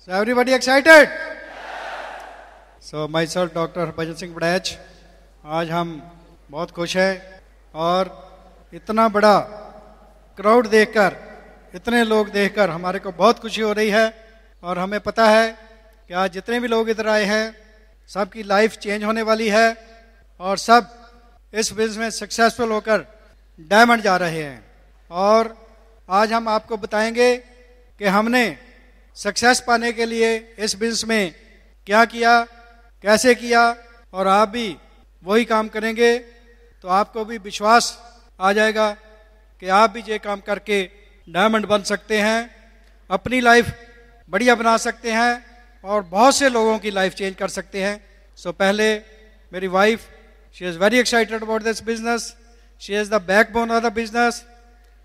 So everybody excited? So myself Dr. Harbhajan Singh Badach, आज हम बहुत खुश हैं और इतना बड़ा क्राउड देखकर, इतने लोग देखकर हमारे को बहुत खुशी हो रही है। और हमें पता है कि आज जितने भी लोग इधर आए हैं सबकी लाइफ चेंज होने वाली है और सब इस बिजनेस में सक्सेसफुल होकर डायमंड जा रहे हैं। और आज हम आपको बताएंगे कि हमने सक्सेस पाने के लिए इस बिजनेस में क्या किया, कैसे किया, और आप भी वही काम करेंगे तो आपको भी विश्वास आ जाएगा कि आप भी ये काम करके डायमंड बन सकते हैं, अपनी लाइफ बढ़िया बना सकते हैं और बहुत से लोगों की लाइफ चेंज कर सकते हैं। सो पहले मेरी wife, she is very excited about this business, she is the backbone of the business.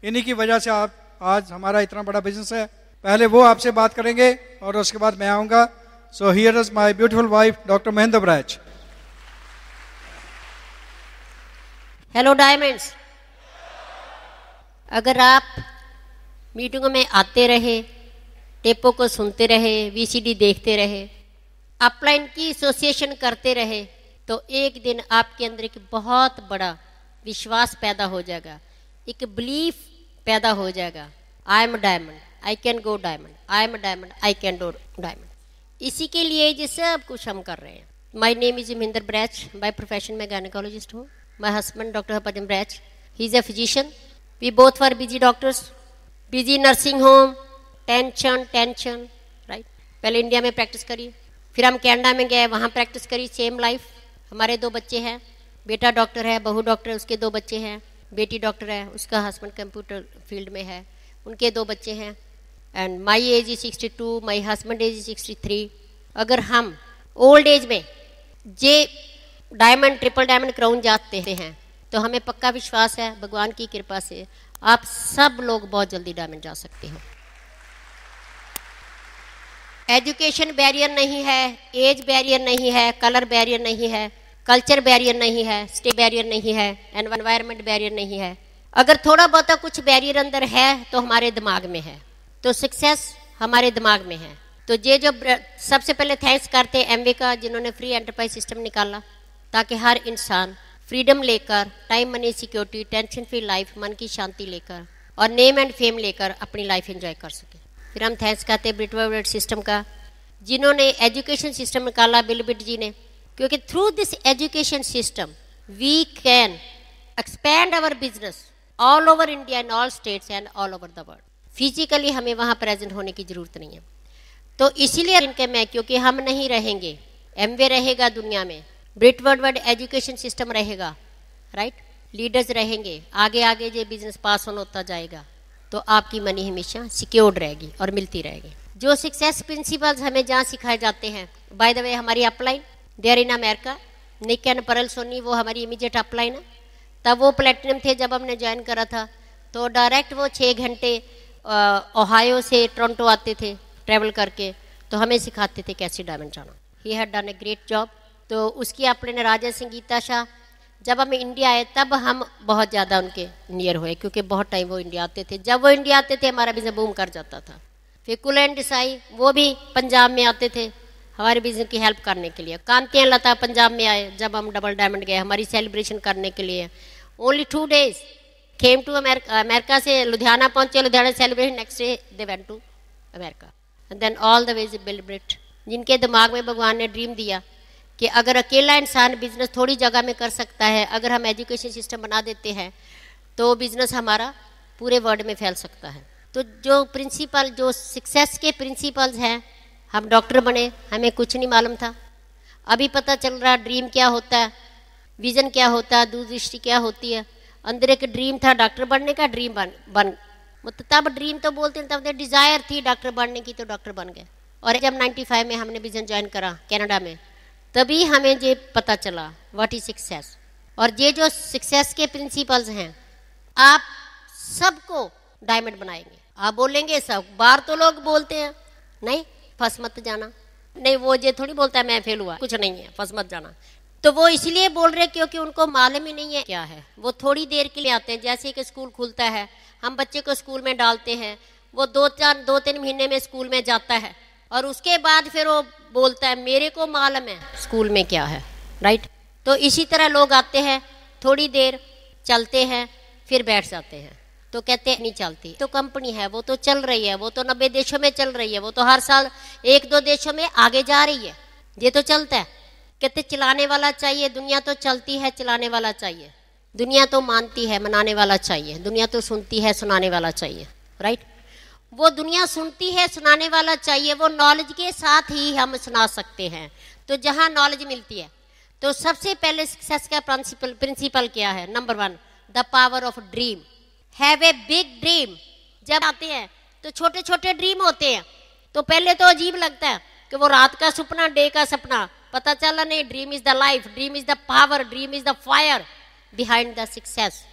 इन्हीं की वजह से आप आज हमारा इतना बड़ा बिजनेस है। पहले वो आपसे बात करेंगे और उसके बाद मैं आऊँगा। So here is my beautiful wife doctor Mahendra barrage. Hello diamonds, अगर आप मीटिंगों में आते रहे, टेपों को सुनते रहे, वीसीडी देखते रहे, अपलाइन की एसोसिएशन करते रहे, तो एक दिन आपके अंदर एक बहुत बड़ा विश्वास पैदा हो जाएगा, एक बिलीफ पैदा हो जाएगा। I am diamond, I can go diamond, I am diamond, I can do diamond. इसी के लिए ये सब कुछ हम कर रहे हैं। My name is Mahendra Baraj, by profession मैं गायनेकोलॉजिस्ट हूँ। My husband doctor Harbhajan Baraj, he is a physician. We both were busy doctors, busy nursing home, tension right. पहले इंडिया में प्रैक्टिस करी, फिर हम कनाडा में गए, वहाँ प्रैक्टिस करी, सेम लाइफ। हमारे 2 बच्चे हैं, बेटा डॉक्टर है, बहू डॉक्टर है, उसके 2 बच्चे हैं। बेटी डॉक्टर है, उसका हस्बैंड कंप्यूटर फील्ड में है, उनके 2 बच्चे हैं। And my age is 62, my husband age is 63। अगर हम ओल्ड एज में जे डायमंड, ट्रिपल डायमंड क्राउन जाते हैं तो हमें पक्का विश्वास है भगवान की कृपा से आप सब लोग बहुत जल्दी डायमंड जा सकते हो। एजुकेशन बैरियर नहीं है, एज बैरियर नहीं है, कलर बैरियर नहीं है, कल्चर बैरियर नहीं है, स्टेट बैरियर नहीं है, एनवायरनमेंट बैरियर नहीं है। अगर थोड़ा बहुत कुछ बैरियर अंदर है तो हमारे दिमाग में है, तो सक्सेस हमारे दिमाग में है। तो ये जो सबसे पहले थैंक्स करते हैं एमवे का, जिन्होंने फ्री एंटरप्राइज सिस्टम निकाला ताकि हर इंसान फ्रीडम लेकर, time money security, tension free life, मन की शांति लेकर और नेम एंड फेम लेकर अपनी लाइफ एंजॉय कर सके। फिर हम थैंक्स करते हैं ब्रिटवर्ड सिस्टम का, जिन्होंने एजुकेशन सिस्टम निकाला, बिल बिट जी ने, क्योंकि through this education system we can expand our business all over India in all states and all over the world. Physically हमें वहाँ प्रेजेंट होने की जरूरत नहीं है। तो इसीलिए इनके में, क्योंकि हम नहीं रहेंगे, एमवे रहेगा दुनिया में, ब्रिटवर्ड एजुकेशन सिस्टम रहेगा, राइट, लीडर्स रहेंगे, आगे आगे ये बिजनेस पास ऑन होता जाएगा, तो आपकी मनी हमेशा सिक्योर्ड रहेगी और मिलती रहेगी। जो सक्सेस प्रिंसिपल्स हमें जहाँ सिखाए जाते हैं, बाय द वे हमारी upline there in America, Nick and Pearl Soni, वो हमारी इमीडिएट अपलाइन है। तब वो प्लेटिनम थे जब हमने ज्वाइन करा था, तो डायरेक्ट वो 6 घंटे ओहायो से टोरंटो आते थे ट्रैवल करके, तो हमें सिखाते थे कैसे डायमंड जाना। He had done a great job. तो उसकी अपने राजा सिंह, गीता शाह, जब हम इंडिया आए तब हम बहुत ज़्यादा उनके नियर हुए, क्योंकि बहुत टाइम वो इंडिया आते थे। जब वो इंडिया आते थे हमारा बिजनेस बूम कर जाता था। फिर कुल एंड देसाई, वो भी पंजाब में आते थे हमारे बिजनेस की हेल्प करने के लिए। कांतियाँ लता पंजाब में आए जब हम डबल डायमंड गए हमारी सेलिब्रेशन करने के लिए। Only 2 days came to America, America से लुधियाना पहुँचे, Ludhiana celebration, next day they went to America and then all the ways बिल ब्रिट। जिनके दिमाग में भगवान ने ड्रीम दिया कि अगर अकेला इंसान बिजनेस थोड़ी जगह में कर सकता है, अगर हम एजुकेशन सिस्टम बना देते हैं तो बिजनेस हमारा पूरे वर्ल्ड में फैल सकता है। तो जो प्रिंसिपल, जो सक्सेस के प्रिंसिपल्स हैं, हम डॉक्टर बने, हमें कुछ नहीं मालूम था, अभी पता चल रहा ड्रीम क्या होता है, विजन क्या होता है, दूरदृष्टि क्या होती है। अंदर एक ड्रीम था डॉक्टर बनने का, ड्रीम बन मतलब तब ड्रीम तो बोलते हैं, तब डिज़ायर थी डॉक्टर बनने की, तो डॉक्टर बन गए। और जब 95 में हमने बिजनेस ज्वाइन करा कनाडा में, तभी हमें ये पता चला व्हाट इज सक्सेस। और ये जो सक्सेस के प्रिंसिपल्स हैं, आप सबको डायमंड बनाएंगे। आप बोलेंगे सब बार, तो लोग बोलते हैं नहीं फंस मत जाना, नहीं वो ये थोड़ी बोलता है मैं फेल हुआ, कुछ नहीं है फंस मत जाना। तो वो इसलिए बोल रहे क्योंकि उनको मालूम ही नहीं है क्या है। वो थोड़ी देर के लिए आते हैं, जैसे कि स्कूल खुलता है, हम बच्चे को स्कूल में डालते हैं, वो 2-3 महीने में स्कूल में जाता है, और उसके बाद फिर वो बोलता है मेरे को मालूम है स्कूल में क्या है, राइट। तो इसी तरह लोग आते हैं, थोड़ी देर चलते हैं, फिर बैठ जाते हैं, तो कहते हैं नहीं चलती। तो कंपनी है, वो तो चल रही है, वो तो 90 देशों में चल रही है, वो तो हर साल 1-2 देशों में आगे जा रही है, ये तो चलता है। कहते चलाने वाला चाहिए, दुनिया तो चलती है, चलाने वाला चाहिए। दुनिया तो मानती है, मनाने वाला चाहिए। दुनिया तो सुनती है, सुनाने वाला चाहिए, राइट। वो दुनिया सुनती है, सुनाने वाला चाहिए, वो नॉलेज के साथ ही हम सुना सकते हैं। तो जहाँ नॉलेज मिलती है, तो सबसे पहले सक्सेस का प्रिंसिपल क्या है? Number 1, the power of dream. Have a big dream. जब आते हैं तो छोटे छोटे ड्रीम होते हैं, तो पहले तो अजीब लगता है कि वो रात का सपना, डे का सपना, पता चला नहीं dream is the life, dream is the power, dream is the fire behind the success.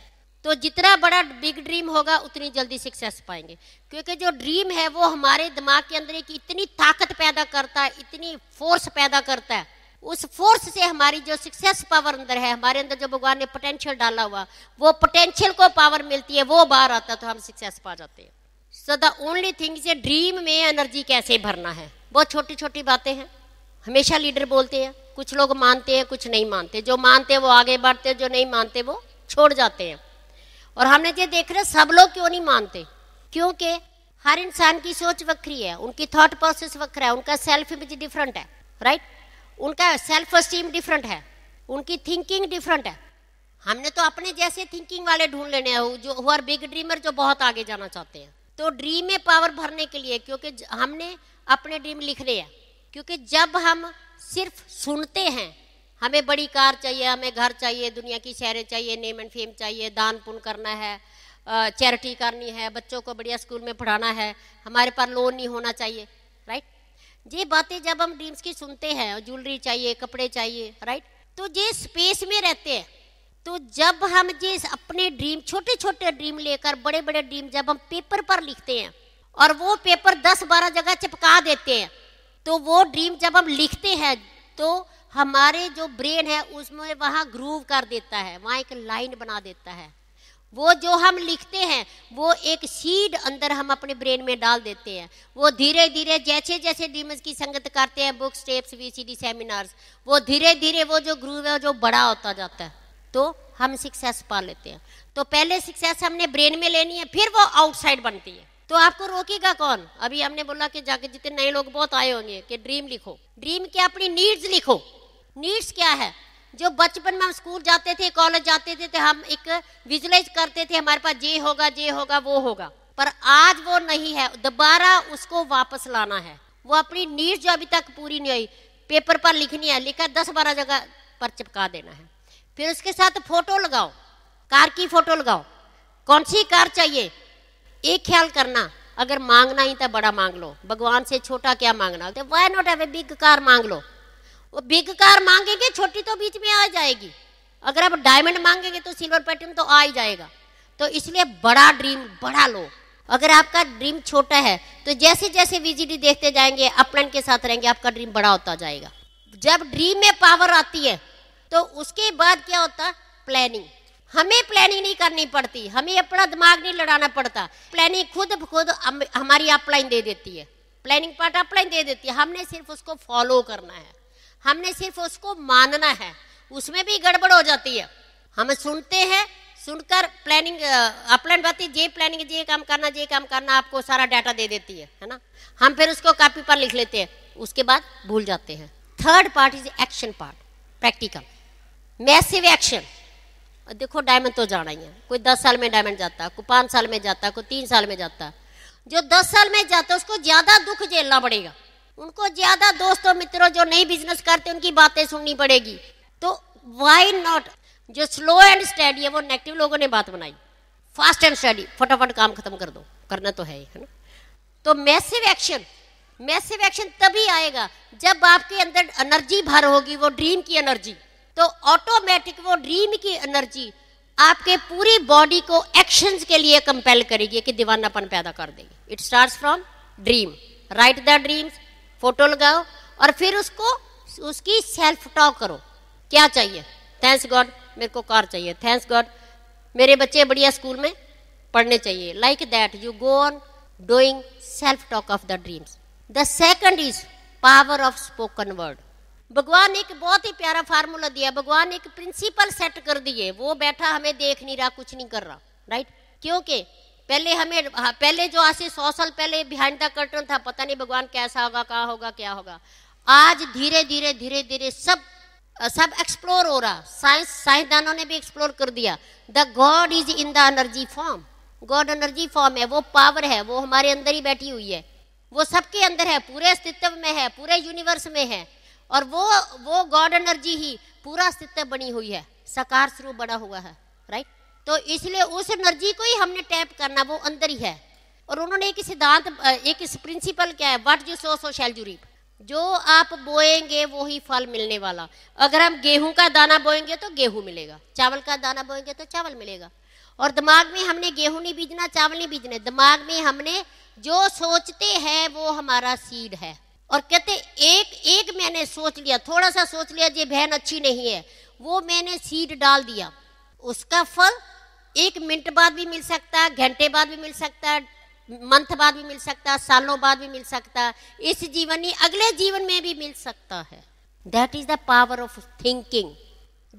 तो जितना बड़ा बिग ड्रीम होगा उतनी जल्दी सक्सेस पाएंगे, क्योंकि जो ड्रीम है वो हमारे दिमाग के अंदर एक इतनी ताकत पैदा करता है, इतनी फोर्स पैदा करता है। उस फोर्स से हमारी जो सक्सेस पावर अंदर है, हमारे अंदर जो भगवान ने पोटेंशियल डाला हुआ, वो पोटेंशियल को पावर मिलती है, वो बाहर आता है तो हम सक्सेस पा जाते हैं। So the only thing is dream में एनर्जी कैसे भरना है। बहुत छोटी छोटी बातें हैं, हमेशा लीडर बोलते हैं, कुछ लोग मानते हैं, कुछ नहीं मानते। जो मानते हैं वो आगे बढ़ते हैं, जो नहीं मानते वो छोड़ जाते हैं। और हमने ये देख रहे सब लोग क्यों नहीं मानते, क्योंकि हर इंसान की सोच वक्री है, उनकी थॉट प्रोसेस वक्र है, उनका सेल्फ इमेज डिफरेंट है, राइट। उनका सेल्फ एस्टीम डिफरेंट है, उनकी थिंकिंग डिफरेंट है। हमने तो अपने जैसे थिंकिंग वाले ढूंढ लेने हैं, जो हु आर बिग ड्रीमर, जो बहुत आगे जाना चाहते हैं। तो ड्रीम में पावर भरने के लिए, क्योंकि हमने अपने ड्रीम लिखने हैं, क्योंकि जब हम सिर्फ सुनते हैं हमें बड़ी कार चाहिए, हमें घर चाहिए, दुनिया की शहरें चाहिए, नेम एंड फेम चाहिए, दान पुण्य करना है, चैरिटी करनी है, बच्चों को बढ़िया स्कूल में पढ़ाना है, हमारे पास लोन नहीं होना चाहिए, राइट। ये बातें जब हम ड्रीम्स की सुनते हैं, ज्वेलरी चाहिए, कपड़े चाहिए, राइट, तो ये स्पेस में रहते हैं। तो जब हम ये अपने ड्रीम, छोटे छोटे ड्रीम लेकर बड़े बड़े ड्रीम जब हम पेपर पर लिखते हैं और वो पेपर 10-12 जगह चिपका देते हैं, तो वो ड्रीम जब हम लिखते हैं तो हमारे जो ब्रेन है उसमें वहाँ ग्रूव कर देता है, वहाँ एक लाइन बना देता है। वो जो हम लिखते हैं वो एक सीड अंदर हम अपने ब्रेन में डाल देते हैं। वो धीरे धीरे जैसे जैसे ड्रीम्स की संगत करते हैं, बुक्स, टेप्स, VCD, सेमिनार्स, वो धीरे धीरे वो जो ग्रूव है जो बड़ा होता जाता है, तो हम सक्सेस पा लेते हैं। तो पहले सक्सेस हमने ब्रेन में लेनी है, फिर वो आउटसाइड बनती है। तो आपको रोकेगा कौन? अभी हमने बोला कि जाके जितने नए लोग बहुत आए होंगे कि ड्रीम लिखो। ड्रीम क्या? अपनी नीड्स लिखो। नीड्स क्या है? जो बचपन में हम स्कूल जाते थे, कॉलेज जाते थे, तो हम एक विजुलाइज करते थे हमारे पास ये होगा, ये होगा, वो होगा, पर आज वो नहीं है। दोबारा उसको वापस लाना है। वो अपनी नीड्स जो अभी तक पूरी नहीं हुई पेपर पर लिखनी है, लिखा 10-12 जगह पर चिपका देना है। फिर उसके साथ फोटो लगाओ, कार की फोटो लगाओ, कौन सी कार चाहिए। एक ख्याल करना, अगर मांगना ही था बड़ा मांग लो, भगवान से छोटा क्या मांगना। तो why not have a big car मांग लो। वो बिग कार मांगेंगे, छोटी तो बीच में आ जाएगी। अगर आप डायमंड मांगेंगे तो सिल्वर पैटर्न तो आ ही जाएगा। तो इसलिए बड़ा ड्रीम बड़ा लो। अगर आपका ड्रीम छोटा है तो जैसे जैसे VCD देखते जाएंगे, अपलाइन के साथ रहेंगे, आपका ड्रीम बड़ा होता जाएगा। जब ड्रीम में पावर आती है तो उसके बाद क्या होता है? प्लानिंग। हमें प्लानिंग नहीं करनी पड़ती, हमें अपना दिमाग नहीं लड़ाना पड़ता। प्लानिंग खुद हमारी अपलाइन दे देती है, प्लानिंग पार्ट अपलाइन दे देती है। हमने सिर्फ उसको फॉलो करना है, हमने सिर्फ उसको मानना है। उसमें भी गड़बड़ हो जाती है। हम सुनते हैं, सुनकर प्लानिंग अपलाइन बात, ये प्लानिंग, ये काम करना, ये काम करना, आपको सारा डाटा दे देती है ना। हम फिर उसको कॉपी पर लिख लेते हैं, उसके बाद भूल जाते हैं। Third part is action part, practical, massive action. देखो डायमंड तो जाना ही है। कोई 10 साल में डायमंड जाता है, कोई 5 साल में जाता है, कोई 3 साल में जाता है। जो 10 साल में जाता है उसको ज्यादा दुख झेलना पड़ेगा, उनको ज्यादा दोस्तों मित्रों जो नई बिजनेस करते उनकी बातें सुननी पड़ेगी। तो व्हाई नॉट, जो स्लो एंड स्टडी है वो नेगेटिव लोगों ने बात बनाई, फास्ट एंड स्टडी, फटाफट काम खत्म कर दो, करना तो है ही, है ना। तो मैसिव एक्शन, मैसिव एक्शन तभी आएगा जब आपके अंदर एनर्जी भर होगी, वो ड्रीम की एनर्जी। तो ऑटोमेटिक वो ड्रीम की एनर्जी आपके पूरी बॉडी को एक्शंस के लिए कंपेल करेगी कि दीवानापन पैदा कर देगी। It starts from dream. Right the dreams, photo लगाओ और फिर उसको, उसकी सेल्फ टॉक करो। क्या चाहिए? थैंक्स गॉड मेरे को कार चाहिए, थैंक्स गॉड मेरे बच्चे बढ़िया स्कूल में पढ़ने चाहिए। Like that you go on doing self talk of the dreams. The second is power of spoken word. भगवान ने एक बहुत ही प्यारा फार्मूला दिया, भगवान ने एक प्रिंसिपल सेट कर दिए, वो बैठा हमें देख नहीं रहा, कुछ नहीं कर रहा, राइट। क्योंकि पहले जो आज से 100 साल पहले बिहाइंड द कर्टन था, पता नहीं भगवान कैसा होगा, कहाँ होगा, क्या होगा। आज धीरे धीरे सब एक्सप्लोर हो रहा, साइंसदानों ने भी एक्सप्लोर कर दिया। The God is in the energy form, God energy form है, वो पावर है, वो हमारे अंदर ही बैठी हुई है, वो सबके अंदर है, पूरे अस्तित्व में है, पूरे यूनिवर्स में है। और वो गॉड एनर्जी ही पूरा अस्तित्व बनी हुई है, साकार स्वरूप बना हुआ है, राइट। तो इसलिए उस एनर्जी को ही हमने टैप करना, वो अंदर ही है। और उन्होंने एक सिद्धांत, एक प्रिंसिपल क्या है, what you sow shall you reap, जो आप बोएंगे वो ही फल मिलने वाला। अगर हम गेहूं का दाना बोएंगे तो गेहूं मिलेगा, चावल का दाना बोएंगे तो चावल मिलेगा। और दिमाग में हमने गेहूं नहीं बीजना, चावल नहीं बीजने, दिमाग में हमने जो सोचते हैं वो हमारा सीड है। और कहते एक मैंने सोच लिया, थोड़ा सा सोच लिया, ये बहन अच्छी नहीं है, वो मैंने सीड डाल दिया, उसका फल 1 मिनट बाद भी मिल सकता है, घंटे बाद भी मिल सकता है, मंथ बाद भी मिल सकता है, सालों बाद भी मिल सकता है, इस जीवन नहीं अगले जीवन में भी मिल सकता है। That is the power of thinking.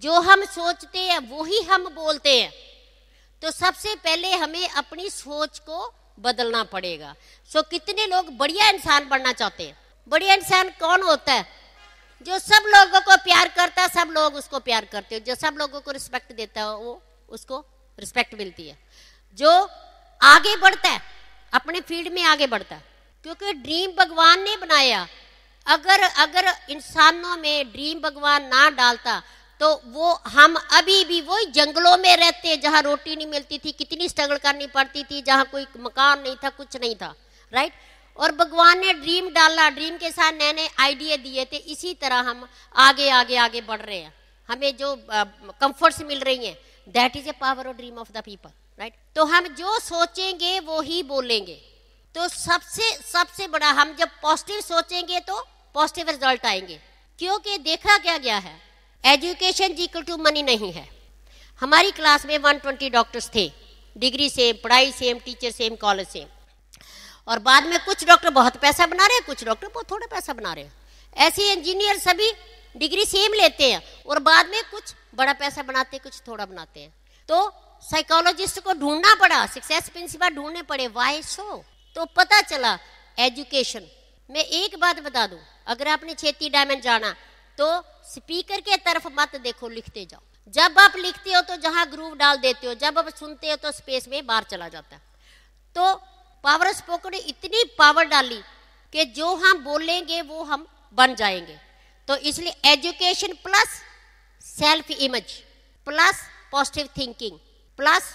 जो हम सोचते हैं वो ही हम बोलते हैं। तो सबसे पहले हमें अपनी सोच को बदलना पड़ेगा। कितने लोग बढ़िया इंसान बनना चाहते हैं। बढ़िया इंसान कौन होता है? जो सब लोगों को प्यार करता है, सब लोग उसको प्यार करते हैं, जो सब लोगों को रिस्पेक्ट देता है वो उसको रिस्पेक्ट मिलती है, जो आगे बढ़ता है, अपने फील्ड में आगे बढ़ता है। क्योंकि ड्रीम भगवान ने बनाया। अगर इंसानों में ड्रीम भगवान ना डालता तो वो हम अभी भी वही जंगलों में रहते, जहाँ रोटी नहीं मिलती थी, कितनी स्ट्रगल करनी पड़ती थी, जहाँ कोई मकान नहीं था, कुछ नहीं था, राइट। और भगवान ने ड्रीम डाला, ड्रीम के साथ नए नए आइडिया दिए थे। इसी तरह हम आगे बढ़ रहे हैं। हमें जो कंफर्ट्स मिल रही हैं, that is a power of dream of the people, right. तो हम जो सोचेंगे वो ही बोलेंगे। तो सबसे बड़ा, हम जब पॉजिटिव सोचेंगे तो पॉजिटिव रिजल्ट आएंगे। क्योंकि देखा क्या गया है, एजुकेशन इक्वल टू मनी नहीं है। हमारी क्लास में 120 डॉक्टर्स थे, डिग्री सेम, पढ़ाई same, teacher same, college same. और बाद में कुछ डॉक्टर बहुत पैसा बना रहे हैं, कुछ डॉक्टर बहुत थोड़ा पैसा बना रहे हैं। ऐसे इंजीनियर सभी डिग्री सेम लेते हैं और बाद में कुछ बड़ा पैसा बनाते हैं, कुछ थोड़ा बनाते हैं। तो साइकोलॉजिस्ट को ढूंढना पड़ा, सक्सेस प्रिंसिपल ढूंढने पड़े। वाई सो? तो पता चला एजुकेशन में। एक बात बता दूं, अगर आपने 36 डायमंड जाना तो स्पीकर के तरफ मत देखो, लिखते जाओ। जब आप लिखते हो तो जहां ग्रूव डाल देते हो, जब आप सुनते हो तो स्पेस में बाहर चला जाता है। तो पावर ऑफ स्पोकन ने इतनी पावर डाली कि जो हम बोलेंगे वो हम बन जाएंगे। तो इसलिए education plus self image plus positive thinking plus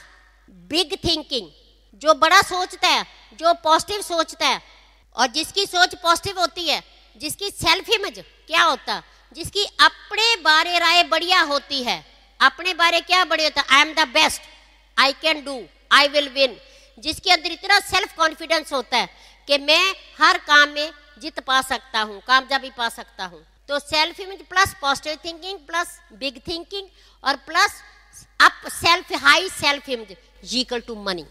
big thinking, जो बड़ा सोचता है, जो पॉजिटिव सोचता है, और जिसकी सोच पॉजिटिव होती है, जिसकी सेल्फ इमेज क्या होता है, जिसकी अपने बारे राय बढ़िया होती है। अपने बारे क्या बढ़िया होता है? I am the best, I can do, I will win. जिसके अंदर इतना सेल्फ कॉन्फिडेंस होता है कि मैं हर काम में जीत पा सकता हूँ, कामयाबी पा सकता हूँ। तो self image plus positive thinking plus big thinking और plus up self high self image equal to money.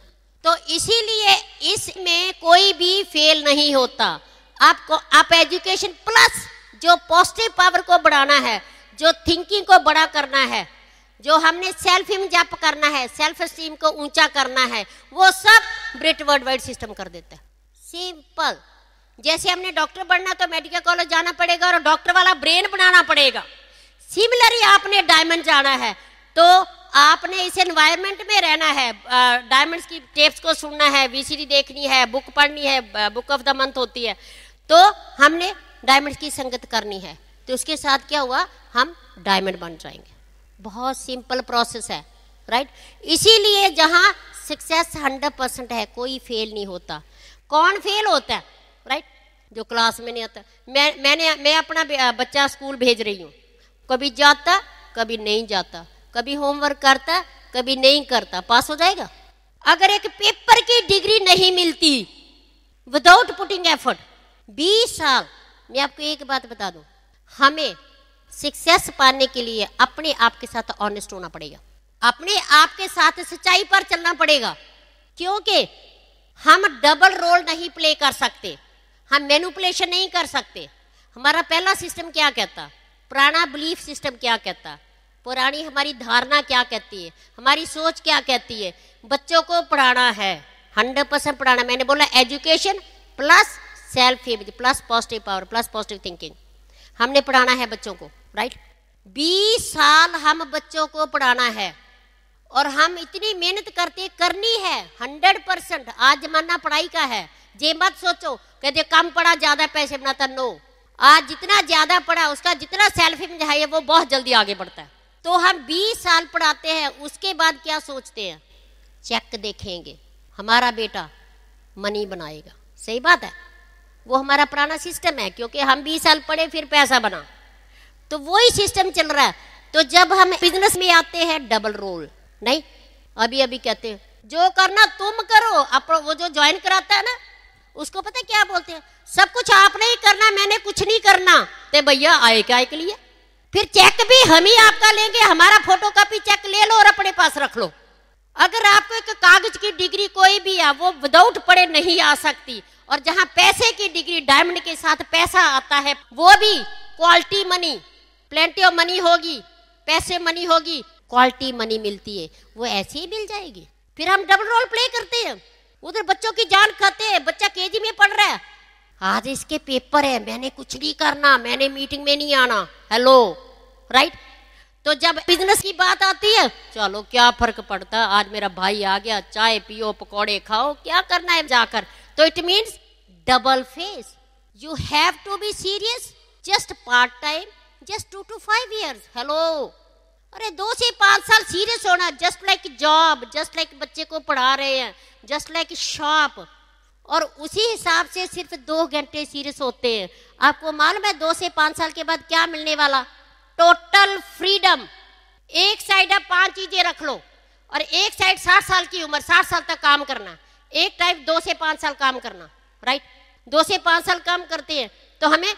तो इसीलिए इसमें कोई भी फेल नहीं होता। आप एजुकेशन प्लस जो पॉजिटिव पावर को बढ़ाना है, जो थिंकिंग को बड़ा करना है, जो हमने सेल्फ इमेज अप करना है, सेल्फ एस्टीम को ऊंचा करना है, वो सब ब्रिट वर्ल्ड वाइड सिस्टम कर देता है। सिंपल। जैसे हमने डॉक्टर बनना तो मेडिकल कॉलेज जाना पड़ेगा और डॉक्टर वाला ब्रेन बनाना पड़ेगा। सिमिलरली आपने डायमंड जाना है तो आपने इस एनवायरनमेंट में रहना है, डायमंड्स की टेप्स को सुनना है, वीसीडी देखनी है, बुक पढ़नी है, बुक ऑफ द मंथ होती है, तो हमने डायमंड्स की संगत करनी है। तो उसके साथ क्या हुआ, हम डायमंड बन जाएंगे। बहुत सिंपल प्रोसेस है, राइट। इसीलिए जहां सक्सेस 100% है, कोई फेल नहीं होता। कौन फेल होता है, राइट? जो क्लास में नहीं आता। मैं अपना बच्चा स्कूल भेज रही हूँ, कभी जाता कभी नहीं जाता, कभी होमवर्क करता कभी नहीं करता, पास हो जाएगा? अगर एक पेपर की डिग्री नहीं मिलती विदाउट पुटिंग एफर्ट, 20 साल। मैं आपको एक बात बता दूं, हमें सक्सेस पाने के लिए अपने आप के साथ ऑनेस्ट होना पड़ेगा, अपने आप के साथ सच्चाई पर चलना पड़ेगा। क्योंकि हम डबल रोल नहीं प्ले कर सकते। हम मैनिपुलेशन नहीं कर सकते। हमारा पहला सिस्टम क्या कहता, पुराना बिलीफ सिस्टम क्या कहता, पुरानी हमारी धारणा क्या कहती है, हमारी सोच क्या कहती है। बच्चों को पढ़ाना है, 100% पढ़ाना। मैंने बोला education plus self image plus positive power plus positive thinking, हमने पढ़ाना है बच्चों को, राइट। 20 साल हम बच्चों को पढ़ाना है और हम इतनी मेहनत करनी है 100%। आज जमाना पढ़ाई का है, ये मत सोचो कहते कम पढ़ा ज्यादा पैसे बनाता, नो। आज जितना ज्यादा पढ़ा उसका जितना सेल्फ इमेज है वो बहुत जल्दी आगे बढ़ता है। तो हम 20 साल पढ़ाते हैं, उसके बाद क्या सोचते हैं, चेक देखेंगे, हमारा बेटा मनी बनाएगा। सही बात है, वो हमारा पुराना सिस्टम है, क्योंकि हम 20 साल पढ़े फिर पैसा बना, तो वही सिस्टम चल रहा है। तो जब हम बिजनेस में आते हैं डबल रोल नहीं, अभी कहते हैं जो करना तुम करो। आप वो जो ज्वाइन कराता है ना उसको पता है क्या बोलते हैं, सब कुछ आपने ही करना, मैंने कुछ नहीं करना। तो भैया आए क्या के लिए, फिर चेक भी हम ही आपका लेंगे, हमारा फोटो कॉपी चेक ले लो और अपने पास रख लो। अगर आपको एक कागज की डिग्री कोई भी है वो विदाउट पढ़े नहीं आ सकती, और जहां पैसे की डिग्री डायमंड के साथ पैसा आता है वो भी quality money, plenty of money होगी, पैसे मनी होगी, क्वालिटी मनी मिलती है, वो ऐसे ही मिल जाएगी। फिर हम डबल रोल प्ले करते हैं, उधर बच्चों की जान खाते हैं। बच्चा केजी में पढ़ रहा है, आज इसके पेपर है, मैंने कुछ नहीं करना, मैंने मीटिंग में नहीं आना, हेलो, राइट। तो जब बिजनेस की बात आती है, चलो क्या फर्क पड़ता, आज मेरा भाई आ गया, चाय पियो पकौड़े खाओ, क्या करना है जाकर। तो it means double face, you have to be serious, just part time, just 2 to 5 years, hello. अरे 2 से 5 साल सीरियस होना, just like job, just like बच्चे को पढ़ा रहे हैं, जस्ट लाइक शॉप। और उसी हिसाब से सिर्फ 2 घंटे सीरियस होते हैं। आपको मालूम है 2 से 5 साल के बाद क्या मिलने वाला, टोटल फ्रीडम। एक साइड आप 5 चीजें रख लो और एक साइड 60 साल की उम्र, 60 साल तक काम करना, एक टाइप 2 से 5 साल काम करना, राइट। 2 से 5 साल काम करते हैं तो हमें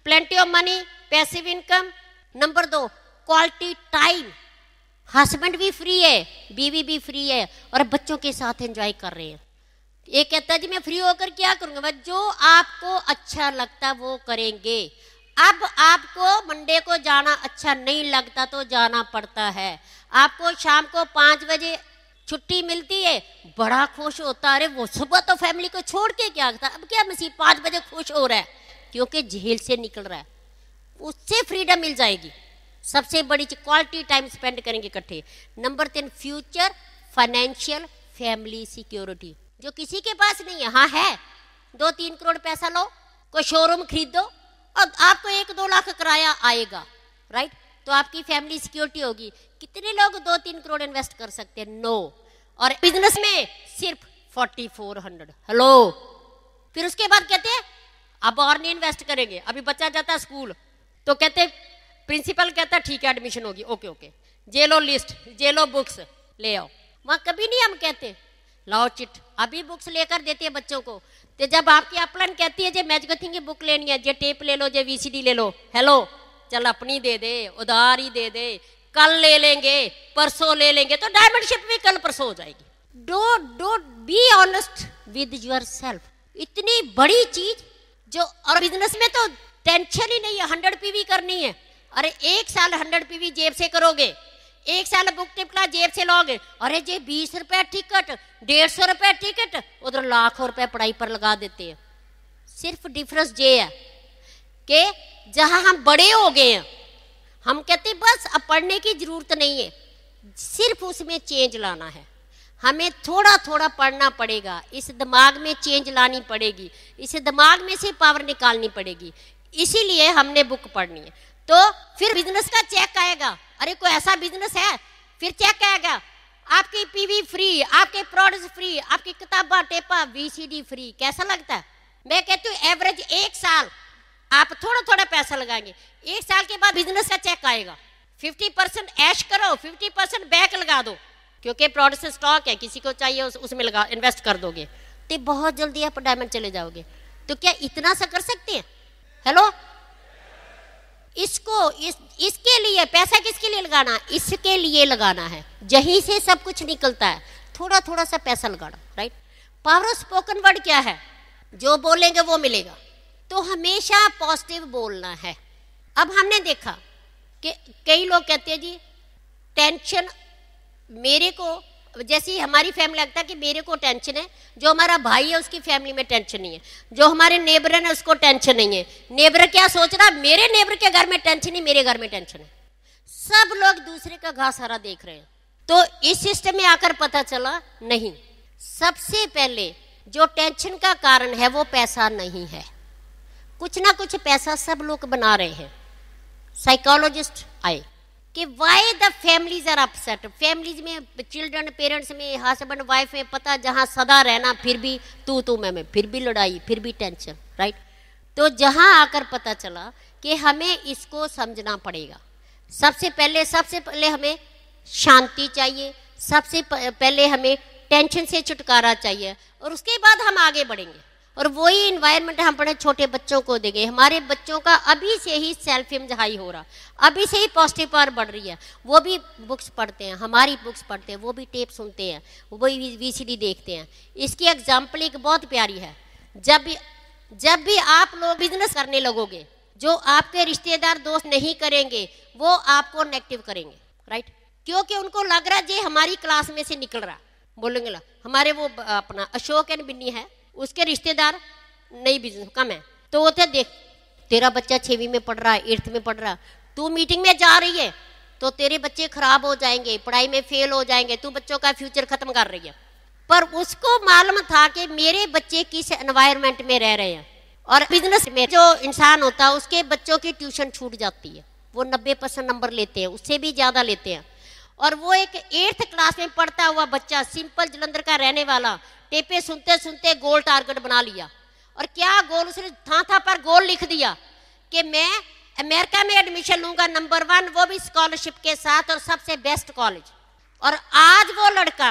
plenty of money, passive income. Number 2 quality time, husband भी फ्री है, बीवी भी फ्री है और बच्चों के साथ एंजॉय कर रहे हैं। ये कहता है जी मैं फ्री होकर क्या करूंगा, बस जो आपको अच्छा लगता वो करेंगे। अब आपको मंडे को जाना अच्छा नहीं लगता तो जाना पड़ता है। आपको शाम को 5 बजे छुट्टी मिलती है, बड़ा खुश होता है, अरे वो सुबह तो फैमिली को छोड़ के क्या था, अब क्या मसीह 5 बजे खुश हो रहा है क्योंकि जेल से निकल रहा है, उससे फ्रीडम मिल जाएगी। सबसे बड़ी चीज क्वालिटी टाइम स्पेंड करेंगे इकट्ठे। Number 3 future financial family security, जो किसी के पास नहीं है। हाँ है, 2-3 करोड़ पैसा लो, कोई शोरूम खरीदो और आपको 1-2 लाख किराया आएगा, राइट। तो आपकी फैमिली सिक्योरिटी होगी। कितने लोग 2-3 करोड़ इन्वेस्ट कर सकते हैं, नो। और बिजनेस में सिर्फ 4400, हेलो। फिर उसके बाद कहते हैं अब और नहीं इन्वेस्ट करेंगे। अभी बच्चा जाता है स्कूल तो कहते प्रिंसिपल कहता ठीक है एडमिशन होगी, ओके ओके, जे लो लिस्ट, जे लो बुक्स ले आओ। वहां कभी नहीं हम कहते लाओ चिट, अभी बुक्स लेकर देते हैं बच्चों को। तो जब आपकी अपलाइन कहती है जे मैजिक थिंग की बुक लेनी है, जे टेप ले लो, जे VCD ले लो, हेलो, चल अपनी दे दे, उधार ही दे दे, कल ले लेंगे, परसों ले लेंगे, तो डायमंड शिप भी कल परसों हो जाएगी। Don't be honest with yourself. इतनी बड़ी चीज जो, और बिजनेस में तो टेंशन ही नहीं है, 100 PV करनी है। अरे 1 साल 100 PV जेब से करोगे, 1 साल बुक टिपला जेब से लोगे, अरे जे 20 रुपए टिकट, 150 रुपए टिकट, उधर लाखों रुपए पढ़ाई पर लगा देते हैं। सिर्फ डिफरेंस ये है कि जहां हम बड़े हो गए हैं, हम कहते बस अब पढ़ने की जरूरत नहीं है, सिर्फ उसमें चेंज लाना है। हमें थोड़ा थोड़ा पढ़ना पड़ेगा, इस दिमाग में चेंज लानी पड़ेगी, इस दिमाग में से पावर निकालनी पड़ेगी, इसीलिए हमने बुक पढ़नी है। तो फिर बिजनेस का चेक आएगा, अरे कोई ऐसा बिजनेस है, फिर चेक आएगा, आपकी PV फ्री, आपके प्रोडक्ट्स फ्री, आपकी किताबा टेपा VCD फ्री। कैसा लगता है? मैं कहती हूँ एवरेज 1 साल आप थोड़ा थोड़ा पैसा लगाएंगे, 1 साल के बाद बिजनेस का चेक आएगा। 50% ऐश करो, 50% बैक लगा दो, क्योंकि प्रोडक्ट स्टॉक है, किसी को चाहिए उसमें लगा इन्वेस्ट कर दोगे तो बहुत जल्दी आप डायमंड चले जाओगे। तो क्या इतना सा कर सकते हैं? हेलो, इसके लिए पैसा किसके लिए लगाना? इसके लिए लगाना है, यहीं से सब कुछ निकलता है, थोड़ा थोड़ा सा पैसा लगाना, right. Power of spoken word क्या है? जो बोलेंगे वो मिलेगा। तो हमेशा पॉजिटिव बोलना है। अब हमने देखा कि कई लोग कहते हैं जी टेंशन मेरे को, जैसे हमारी फैमिली लगता है कि मेरे को टेंशन है, जो हमारा भाई है उसकी फैमिली में टेंशन नहीं है, जो हमारे नेबर है उसको टेंशन नहीं है। नेबर क्या सोच रहा, मेरे नेबर के घर में टेंशन नहीं, मेरे घर में टेंशन है। सब लोग दूसरे का घास हरा देख रहे हैं। तो इस सिस्टम में आकर पता चला नहीं, सबसे पहले जो टेंशन का कारण है वो पैसा नहीं है। कुछ ना कुछ पैसा सब लोग बना रहे हैं। साइकोलॉजिस्ट आए कि why the families are upset. Families में चिल्ड्रन, पेरेंट्स में, हस्बैंड वाइफ में, पता जहाँ सदा रहना, फिर भी तू मैं, फिर भी लड़ाई, फिर भी टेंशन, राइट। तो जहाँ आकर पता चला कि हमें इसको समझना पड़ेगा। सबसे पहले हमें शांति चाहिए, सबसे पहले हमें टेंशन से छुटकारा चाहिए, और उसके बाद हम आगे बढ़ेंगे। और वही इन्वायरमेंट हम अपने छोटे बच्चों को देंगे। हमारे बच्चों का अभी से ही सेल्फ इमेज हाई हो रहा, अभी से ही पॉजिटिव पावर बढ़ रही है। वो भी बुक्स पढ़ते हैं, हमारी बुक्स पढ़ते हैं, वो भी टेप सुनते हैं, वो भी VCD देखते हैं। इसकी एग्जाम्पल एक बहुत प्यारी है। जब भी आप लोग बिजनेस करने लगोगे, जो आपके रिश्तेदार दोस्त नहीं करेंगे वो आपको नेगेटिव करेंगे, राइट। क्योंकि उनको लग रहा है जे हमारी क्लास में से निकल रहा, बोलेंगे ला हमारे वो अपना अशोक एंड बिन्नी है, उसके रिश्तेदार नहीं बिजनेस कम है, तो वो देख तेरा बच्चा 6वीं में पढ़ रहा है, 8th में पढ़ रहा है, तू मीटिंग में जा रही है तो तेरे बच्चे खराब हो जाएंगे, पढ़ाई में फेल हो जाएंगे, तू बच्चों का फ्यूचर खत्म कर रही है। पर उसको मालूम था कि मेरे बच्चे किस एनवायरनमेंट में रह रहे हैं। और बिजनेस में जो इंसान होता है उसके बच्चों की ट्यूशन छूट जाती है, वो 90% नंबर लेते हैं, उससे भी ज़्यादा लेते हैं। और वो एक 8th क्लास में पढ़ता हुआ बच्चा, सिंपल जलंधर का रहने वाला, टेपे सुनते सुनते गोल टारगेट बना लिया। और क्या गोल, उसने था पर गोल लिख दिया कि मैं अमेरिका में एडमिशन लूंगा, नंबर 1, वो भी स्कॉलरशिप के साथ, और सबसे बेस्ट कॉलेज। और आज वो लड़का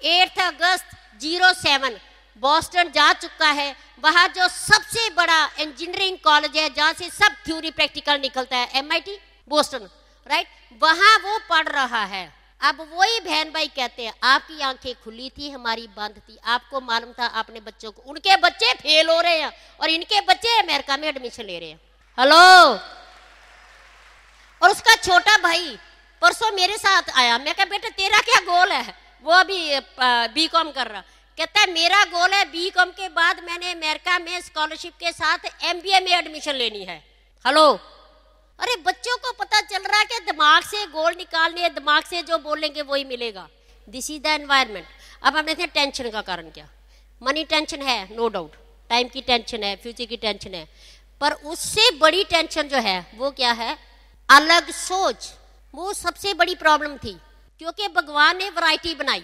8 अगस्त 07 बॉस्टन जा चुका है। वहां जो सबसे बड़ा इंजीनियरिंग कॉलेज है, जहां से सब थ्योरी प्रैक्टिकल निकलता है, MIT बोस्टन, राइट, वहां वो पढ़ रहा है। अब वही बहन भाई कहते हैं आपकी आंखें खुली थी, हमारी बंद थी। आपको मालूम था अपने बच्चों को, उनके बच्चे फेल हो रहे हैं और इनके बच्चे अमेरिका में एडमिशन ले रहे हैं। हेलो। और उसका छोटा भाई परसों मेरे साथ आया, मैं कहा बेटा तेरा क्या गोल है? वो अभी B.Com कर रहा, कहता है मेरा गोल है B.Com के बाद मैंने अमेरिका में स्कॉलरशिप के साथ MBA में एडमिशन लेनी है। हेलो। अरे बच्चों को पता चल रहा है कि दिमाग से गोल निकालने, दिमाग से जो बोलेंगे वही मिलेगा। This is the environment. अब हम देखते हैं टेंशन का कारण क्या। मनी टेंशन है, नो डाउट, टाइम की टेंशन है, फ्यूचर की टेंशन है, पर उससे बड़ी टेंशन जो है वो क्या है? अलग सोच। वो सबसे बड़ी प्रॉब्लम थी, क्योंकि भगवान ने वैरायटी बनाई।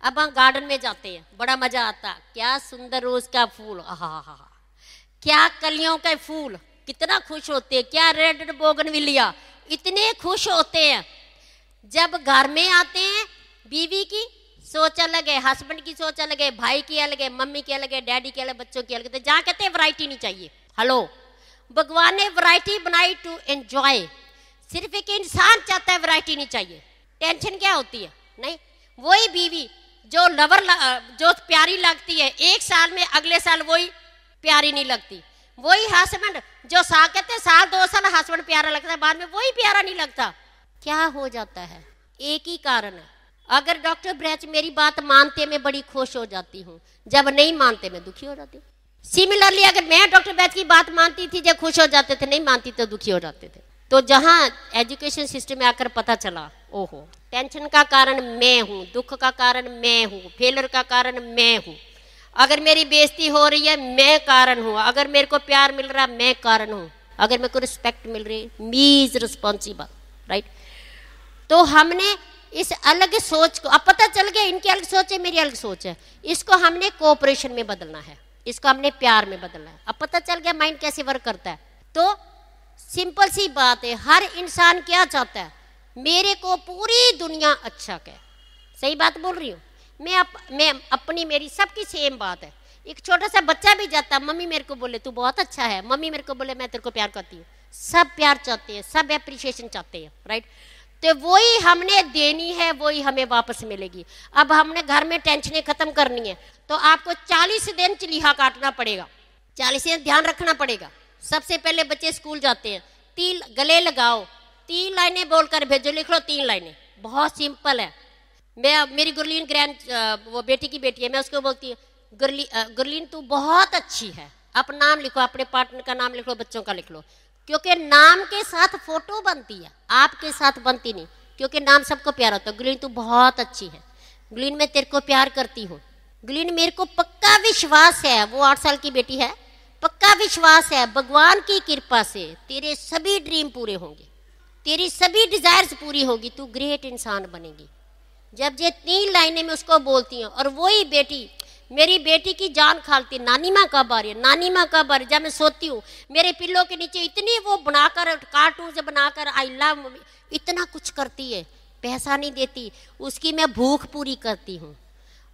अब हम गार्डन में जाते हैं, बड़ा मजा आता, क्या सुंदर रोज का फूल, आहा, क्या कलियों का फूल, कितना खुश होते हैं, क्या रेड बोगनविलिया, इतने खुश होते हैं। जब घर में आते हैं बीवी की सोच अलग है, हस्बैंड की सोच अलग है, भाई की अलग है, मम्मी की अलग है, डैडी की अलग, बच्चों की अलग है, जहाँ कहते हैं वैरायटी नहीं चाहिए। हेलो। भगवान ने वैरायटी बनाई टू एंजॉय। सिर्फ एक इंसान चाहता है वैरायटी नहीं चाहिए। टेंशन क्या होती है? नहीं, वही बीवी जो जो प्यारी लगती है 1 साल में, अगले साल वही प्यारी नहीं लगती। वही हस्बैंड जो कहते हैं साल 2 साल हस्बैंड प्यारा लगता है, बाद में वही प्यारा नहीं लगता। क्या हो जाता है? एक ही कारण है। अगर डॉक्टर ब्रैच मेरी बात मानते मैं बड़ी खुश हो जाती हूँ, जब नहीं मानते मैं दुखी हो जाती हूँ। सिमिलरली अगर मैं डॉक्टर ब्रैच की बात मानती थी जब खुश हो जाते थे, नहीं मानती तो दुखी हो जाते थे। तो जहाँ एजुकेशन सिस्टम में आकर पता चला, ओहो टेंशन का कारण मैं हूँ, दुख का कारण मैं हूँ, फेलियर का कारण मैं हूँ, अगर मेरी बेइज्जती हो रही है मैं कारण हूँ, अगर मेरे को प्यार मिल रहा मैं कारण हूँ, अगर मेरे को रिस्पेक्ट मिल रही मी इज रिस्पॉन्सिबल, राइट। तो हमने इस अलग सोच को, अब पता चल गया इनकी अलग सोच है, मेरी अलग सोच है, इसको हमने कोऑपरेशन में बदलना है, इसको हमने प्यार में बदलना है। अब पता चल गया माइंड कैसे वर्क करता है। तो सिंपल सी बात है, हर इंसान क्या चाहता है? मेरे को पूरी दुनिया अच्छा कहे। सही बात बोल रही हूँ मैं अपनी मेरी सबकी सेम बात है। एक छोटा सा बच्चा भी जाता, मम्मी मेरे को बोले तू बहुत अच्छा है, मम्मी मेरे को बोले मैं तेरे को प्यार करती हूँ। सब प्यार चाहते हैं, सब एप्रिशिएशन चाहते हैं, राइट। तो वही हमने देनी है, वही हमें वापस मिलेगी। अब हमने घर में टेंशनें खत्म करनी है तो आपको 40 दिन चलीहा काटना पड़ेगा। 40 दिन ध्यान रखना पड़ेगा। सबसे पहले बच्चे स्कूल जाते हैं, 3 गले लगाओ, 3 लाइनें बोलकर भेजो, लिख लो 3 लाइनें, बहुत सिंपल है। मेरी गुरलीन वो बेटी की बेटी है, मैं उसको बोलती हूँ गुरलीन तू बहुत अच्छी है, अपना नाम लिखो, अपने पार्टनर का नाम लिख लो, बच्चों का लिख लो, क्योंकि नाम के साथ फोटो बनती है, आपके साथ बनती नहीं, क्योंकि नाम सबको प्यारा होता है। गुरलीन तू बहुत अच्छी है, गुरलीन मैं तेरे को प्यार करती हूँ, गुरलीन मेरे को पक्का विश्वास है, वो 8 साल की बेटी है, पक्का विश्वास है भगवान की कृपा से तेरे सभी ड्रीम पूरे होंगे, तेरी सभी डिजायर्स पूरी होगी, तू ग्रेट इंसान बनेगी। जब ये 3 लाइनें मैं उसको बोलती हूँ, और वही बेटी मेरी बेटी की जान खालती, नानी माँ कब आ रही है, नानी माँ कब आ रही है। जब मैं सोती हूँ मेरे पिल्लों के नीचे इतनी वो बनाकर कार्टून से बनाकर आई लव मम्मी इतना कुछ करती है, पैसा नहीं देती, उसकी मैं भूख पूरी करती हूँ,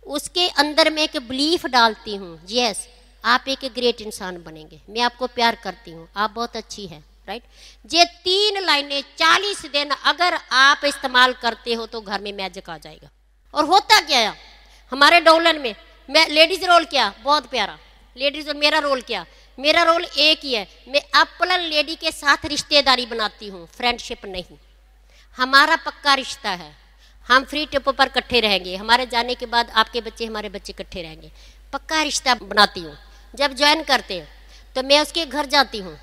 उसके अंदर मैं एक बिलीफ डालती हूँ, यस आप एक ग्रेट इंसान बनेंगे, मैं आपको प्यार करती हूँ, आप बहुत अच्छी हैं, राइट। ये 3 लाइनें 40 दिन अगर आप इस्तेमाल करते हो तो घर में मैजिक आ जाएगा। और होता क्या है हमारे डोलन में, मैं लेडीज रोल क्या बहुत प्यारा, लेडीज रोल मेरा रोल क्या, मेरा रोल एक ही है, मैं अपना लेडी के साथ रिश्तेदारी बनाती हूँ, फ्रेंडशिप नहीं। हमारा पक्का रिश्ता है, हम फ्री टिप पर इकट्ठे रहेंगे, हमारे जाने के बाद आपके बच्चे हमारे बच्चे इकट्ठे रहेंगे, पक्का रिश्ता बनाती हूँ। जब ज्वाइन करते हैं तो मैं उसके घर जाती हूँ,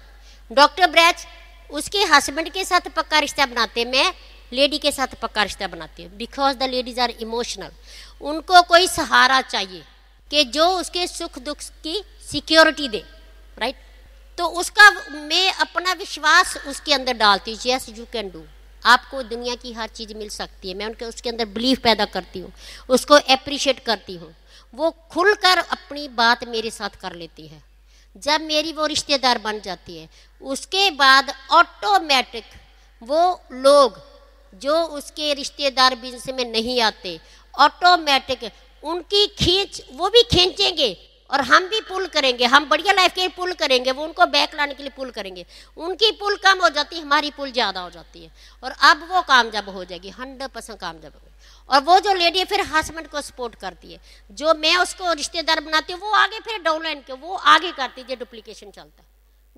डॉक्टर ब्रैच उसके हस्बैंड के साथ पक्का रिश्ता बनाते, मैं लेडी के साथ पक्का रिश्ता बनाती हूँ, because the ladies are emotional. उनको कोई सहारा चाहिए कि जो उसके सुख दुख की सिक्योरिटी दे, राइट। तो उसका मैं अपना विश्वास उसके अंदर डालती हूँ, यस यू कैन डू, आपको दुनिया की हर चीज़ मिल सकती है। मैं उनके उसके अंदर बिलीफ पैदा करती हूँ, उसको अप्रिशिएट करती हूँ, वो खुलकर अपनी बात मेरे साथ कर लेती है। जब मेरी वो रिश्तेदार बन जाती है उसके बाद ऑटोमेटिक वो लोग जो उसके रिश्तेदार बिजनेस में नहीं आते, ऑटोमेटिक उनकी खींच वो भी खींचेंगे और हम भी पुल करेंगे, हम बढ़िया लाइफ के पुल करेंगे, वो उनको बैक लाने के लिए पुल करेंगे, उनकी पुल कम हो जाती है, हमारी पुल ज़्यादा हो जाती है, और अब वो कामयाब हो जाएगी, 100% कामयाब होगी। और वो जो लेडी फिर हस्बैंड को सपोर्ट करती है, जो मैं उसको रिश्तेदार बनाती हूँ वो आगे फिर डाउनलाइन के वो आगे करती है, डुप्लीकेशन चलता है।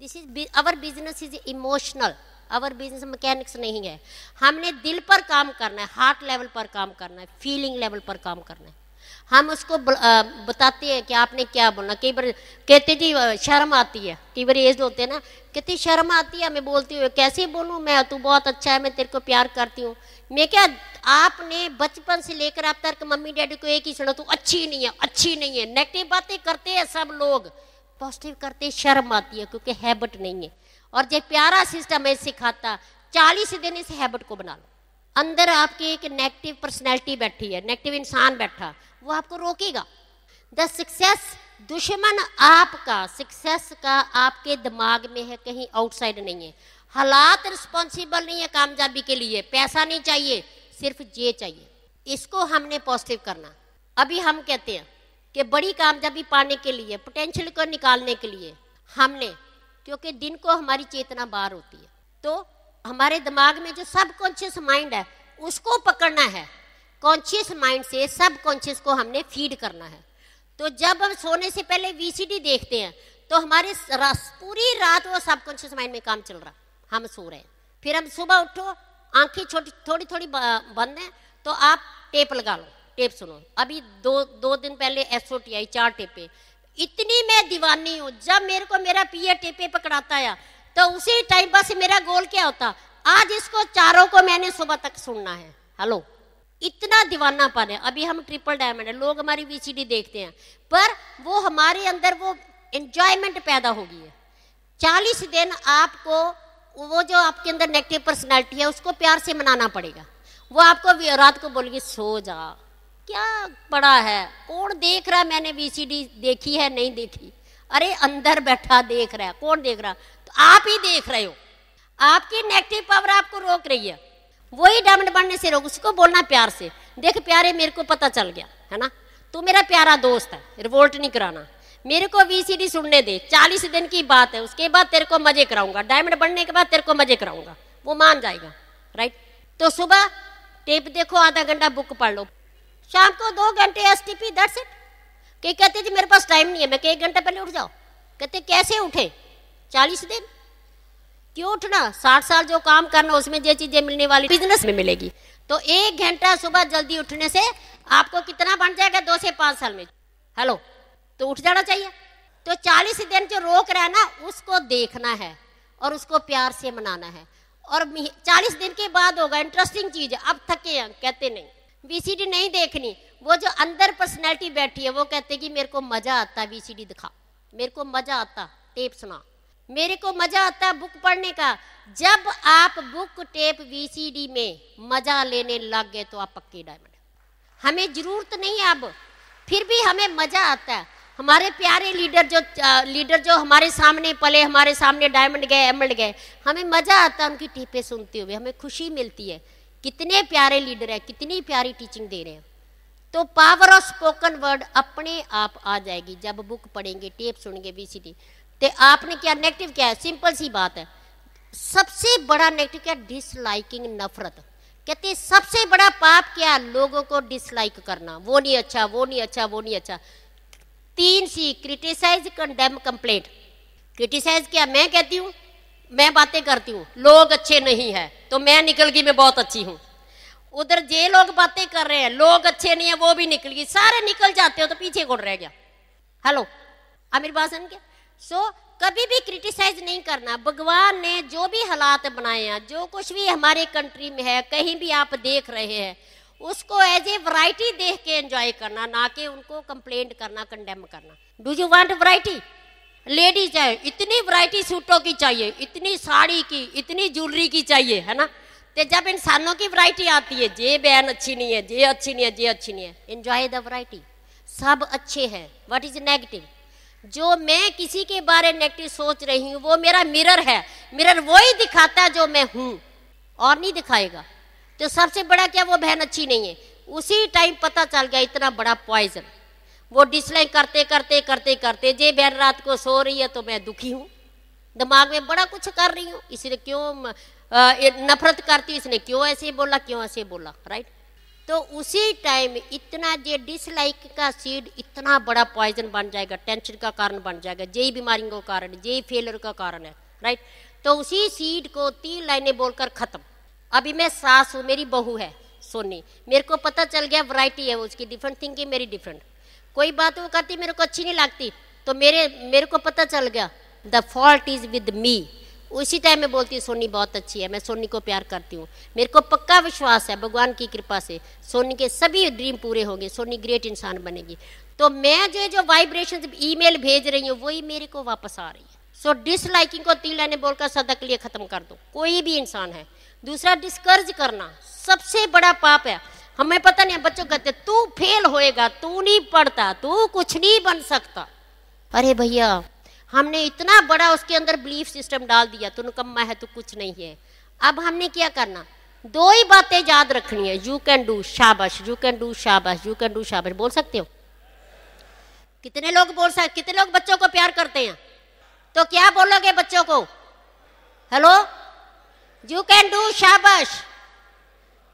This is our business is emotional, our business mechanics नहीं है। हमने दिल पर काम करना है, हार्ट लेवल पर काम करना है, फीलिंग लेवल पर काम करना है। हम उसको बताते हैं कि आपने क्या बोलना। कई बार कहते जी शर्म आती है, कई बार एज होते हैं ना, कहती शर्म आती है, मैं बोलती हूँ कैसे बोलूँ मैं, तू बहुत अच्छा है, मैं तेरे को प्यार करती हूँ। मैं क्या, आपने बचपन से लेकर अब तक मम्मी डैडी को एक ही सुना, तू अच्छी नहीं है, अच्छी नहीं है। नेगेटिव बातें करते हैं सब लोग, पॉजिटिव करते शर्म आती है क्योंकि हैबिट नहीं है। और जब प्यारा सिस्टम है सिखाता, 40 दिन इस हैबिट को बना लो। अंदर आपके एक नेगेटिव पर्सनैलिटी बैठी है, नेगेटिव इंसान बैठा, वो आपको रोकेगा। द सक्सेस दुश्मन आपका सक्सेस का आपके दिमाग में है, कहीं आउटसाइड नहीं है। हालात रिस्पॉन्सिबल नहीं है कामयाबी के लिए, पैसा नहीं चाहिए, सिर्फ ये चाहिए। इसको हमने पॉजिटिव करना। अभी हम कहते हैं कि बड़ी कामयाबी पाने के लिए, पोटेंशियल को निकालने के लिए हमने, क्योंकि दिन को हमारी चेतना बाहर होती है, तो हमारे दिमाग में जो सब कॉन्शियस माइंड है उसको पकड़ना है, कॉन्शियस माइंड से सब कॉन्शियस को हमने फीड करना है। तो जब हम सोने से पहले वीसीडी देखते हैं तो हमारे पूरी रात वो सब कॉन्शियस माइंड में काम चल रहा, हम सो रहे हैं। फिर हम सुबह उठो, आंखें थोड़ी थोड़ी बंद हैं तो आप टेप लगा लो, टेप सुनो। अभी दो दिन पहले SOT आई, 4 टेपे, इतनी मैं दीवानी हूँ। जब मेरे को मेरा पिया टेपे पकड़ाता है तो उसी टाइम बस मेरा गोल क्या होता, आज इसको चारों को मैंने सुबह तक सुनना है। हेलो, इतना दीवानापन है। अभी हम ट्रिपल डायमंड है, लोग हमारी VCD देखते हैं, पर वो हमारे अंदर वो एंजॉयमेंट पैदा होगी है। 40 दिन आपको वो जो आपके अंदर नेगेटिव पर्सनैलिटी है उसको प्यार से मनाना पड़ेगा। वो आपको रात को बोलेगी सो जा, क्या पड़ा है, कौन देख रहा है, मैंने VCD देखी है नहीं देखी, अरे अंदर बैठा देख रहा है, कौन देख रहा, तो आप ही देख रहे हो। आपकी नेगेटिव पावर आपको रोक रही है, वही डायमंड बनने से रोक। उसको बोलना प्यार से, देख प्यारे मेरे को पता चल गया है ना, तू मेरा प्यारा दोस्त है, रिवोल्ट नहीं कराना, मेरे को VCD सुनने दे, 40 दिन की बात है, उसके बाद तेरे को मजे कराऊंगा, डायमंड बनने के बाद तेरे को मजे कराऊंगा, वो मान जाएगा, राइट। तो सुबह टेप देखो, आधा घंटा बुक पढ़ लो, शाम को 2 घंटे STP, दैट्स इट। कई कहते जी मेरे पास टाइम नहीं है, मैं 1 घंटे पहले उठ जाओ, कहते कैसे उठे? 40 दिन। क्यों उठना? 60 साल जो काम करना उसमें जो चीजें मिलने वाली बिजनेस में मिलेगी। तो 1 घंटा सुबह जल्दी उठने से आपको कितना बन जाएगा 2 से 5 साल में? हेलो, तो उठ जाना चाहिए। तो 40 दिन जो रोक रहा है ना, उसको देखना है और उसको प्यार से मनाना है। और 40 दिन के बाद होगा। इंटरेस्टिंग चीज है। अब थके हैं, कहते नहीं, वीसीडी नहीं देखनी। वो जो अंदर पर्सनैलिटी बैठी है वो कहते कि मेरे को मजा आता वीसीडी दिखा, मेरे को मजा आता टेप सुना, मेरे को मजा आता बुक पढ़ने का। जब आप बुक टेप वीसीडी में मजा लेने लग गए तो आप पक्के डायमंड। हमें जरूरत नहीं है अब, फिर भी हमें मजा आता है। हमारे प्यारे लीडर जो हमारे सामने पले, हमारे सामने डायमंड गए, एमरल्ड गए, हमें मजा आता है उनकी टीपें सुनते हुए, हमें खुशी मिलती है। कितने प्यारे लीडर है, कितनी प्यारी टीचिंग दे रहे हैं। तो पावर ऑफ स्पोकन वर्ड अपने आप आ जाएगी जब बुक पढ़ेंगे, टेप सुनेंगे, वीसीडी। तो आपने क्या नेगेटिव क्या है? सिंपल सी बात है। सबसे बड़ा नेगेटिव क्या? डिसलाइकिंग, नफरत। कहते सबसे बड़ा पाप क्या? लोगों को डिसलाइक करना। वो नहीं अच्छा, वो नहीं अच्छा, वो नहीं अच्छा। 3 C, criticise, condemn, complaint. Criticise क्या? मैं कहती हूँ, मैं बातें करती हूँ, लोग अच्छे नहीं है तो मैं निकल गई, मैं बहुत अच्छी हूँ। उधर जे लोग बातें कर रहे हैं, लोग अच्छे नहीं है, वो भी निकल गई। सारे निकल जाते हो तो पीछे कौन रह गया? हेलो, आमिर बासन के। सो कभी भी क्रिटिसाइज नहीं करना। भगवान ने जो भी हालात बनाए हैं, जो कुछ भी हमारे कंट्री में है, कहीं भी आप देख रहे हैं, उसको एज ए वैरायटी देख के एंजॉय करना, ना कि उनको कंप्लेंट करना, कंडेम करना। Do you want variety? Ladies है, इतनी वैरायटी सूटों की चाहिए, इतनी साड़ी की, इतनी ज्वेलरी की चाहिए, है ना। तो जब इंसानों की वैरायटी आती है, जे बहन अच्छी नहीं है, जे अच्छी नहीं है, जे अच्छी नहीं है, एंजॉय द वैरायटी। सब अच्छे हैं। What is negative? जो मैं किसी के बारे में नेगेटिव सोच रही हूँ वो मेरा मिरर है। मिरर वही दिखाता है जो मैं हूँ, और नहीं दिखाएगा। तो सबसे बड़ा क्या? वो बहन अच्छी नहीं है। उसी टाइम पता चल गया इतना बड़ा पॉइजन। वो डिसलाइक करते करते करते करते, जे बहन रात को सो रही है तो मैं दुखी हूँ, दिमाग में बड़ा कुछ कर रही हूँ, इसने क्यों नफरत करती, इसने क्यों ऐसे बोला, क्यों ऐसे बोला, राइट। तो उसी टाइम इतना जे डिसलाइक का सीड इतना बड़ा पॉइजन बन जाएगा, टेंशन का कारण बन जाएगा, जेई बीमारियों का कारण, जेई फेलियर का कारण है, राइट। तो उसी सीड को 3 लाइनें बोलकर खत्म। अभी मैं सास हूँ, मेरी बहू है सोनी, मेरे को पता चल गया वैरायटी है उसकी, डिफरेंट थिंकिंग, मेरी डिफरेंट। कोई बात वो करती मेरे को अच्छी नहीं लगती, तो मेरे को पता चल गया the fault is with me. उसी टाइम में बोलती हूँ सोनी बहुत अच्छी है, मैं सोनी को प्यार करती हूँ। मेरे को पक्का विश्वास है भगवान की कृपा से सोनी के सभी ड्रीम पूरे होंगे, सोनी ग्रेट इंसान बनेगी। तो मैं जो वाइब्रेशन ईमेल भेज रही हूँ वही मेरे को वापस आ रही है। सो डिसलाइकिंग को 3 लाइनें बोलकर सदा के लिए खत्म कर दो, कोई भी इंसान है। दूसरा, डिस्करेज करना सबसे बड़ा पाप है। हमें पता नहीं है, बच्चों कहते तू फेल होएगा, तू नहीं पढ़ता, तू कुछ नहीं बन सकता। अरे भैया, हमने इतना बड़ा उसके अंदर बिलीफ सिस्टम डाल दिया, तू निकम्मा है, तू कुछ नहीं है। अब हमने क्या करना? 2 ही बातें याद रखनी है, यू कैन डू, शाबाश, यू कैन डू, शाबाश, यू कैन डू, शाबाश। बोल सकते हो? कितने लोग बोल सकते? कितने लोग बच्चों को प्यार करते हैं? तो क्या बोलोगे बच्चों को? हेलो, यू कैन डू, शाबाश,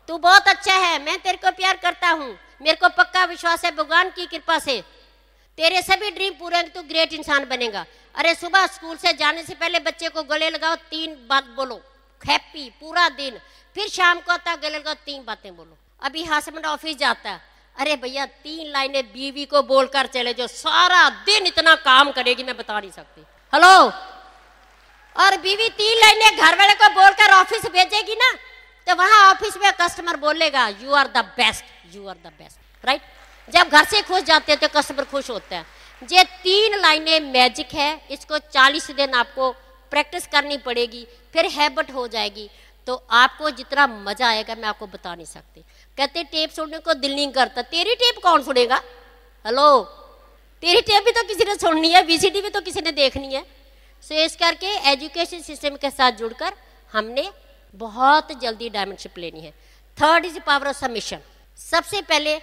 तू बहुत अच्छा है, मैं तेरे को प्यार करता हूँ, मेरे को पक्का विश्वास है भगवान की कृपा से तेरे सभी ड्रीम पूरे होंगे, तू ग्रेट इंसान बनेगा। अरे सुबह स्कूल से जाने से पहले बच्चे को गले लगाओ, 3 बात बोलो, हैप्पी पूरा दिन। फिर शाम को आता गले लगाओ, 3 बातें बोलो। अभी हस्बैंड ऑफिस जाता है, अरे भैया 3 लाइनें बीवी को बोलकर चले, जो सारा दिन इतना काम करेगी मैं बता नहीं सकती। हेलो, और बीवी 3 लाइनें घर वाले को बोलकर ऑफिस भेजेगी ना, तो वहां ऑफिस में कस्टमर बोलेगा you are the best, you are the best, right. जब घर से खुश जाते हैं तो कस्टमर खुश होता है। ये 3 लाइनें मैजिक है, इसको 40 दिन आपको प्रैक्टिस करनी पड़ेगी, फिर हैबिट हो जाएगी। तो आपको जितना मजा आएगा मैं आपको बता नहीं सकती। कहते टेप सुनने को दिल नहीं करता, तेरी टेप कौन सुनेगा? हेलो, तेरी टेप भी तो किसी ने सुननी है, वीसीडी भी तो किसी ने देखनी है। सो इस करके एजुकेशन सिस्टम के साथ जुड़कर हमने बहुत जल्दी डायमेंशनशिप लेनी है। 3rd is power of submission. सबसे पहले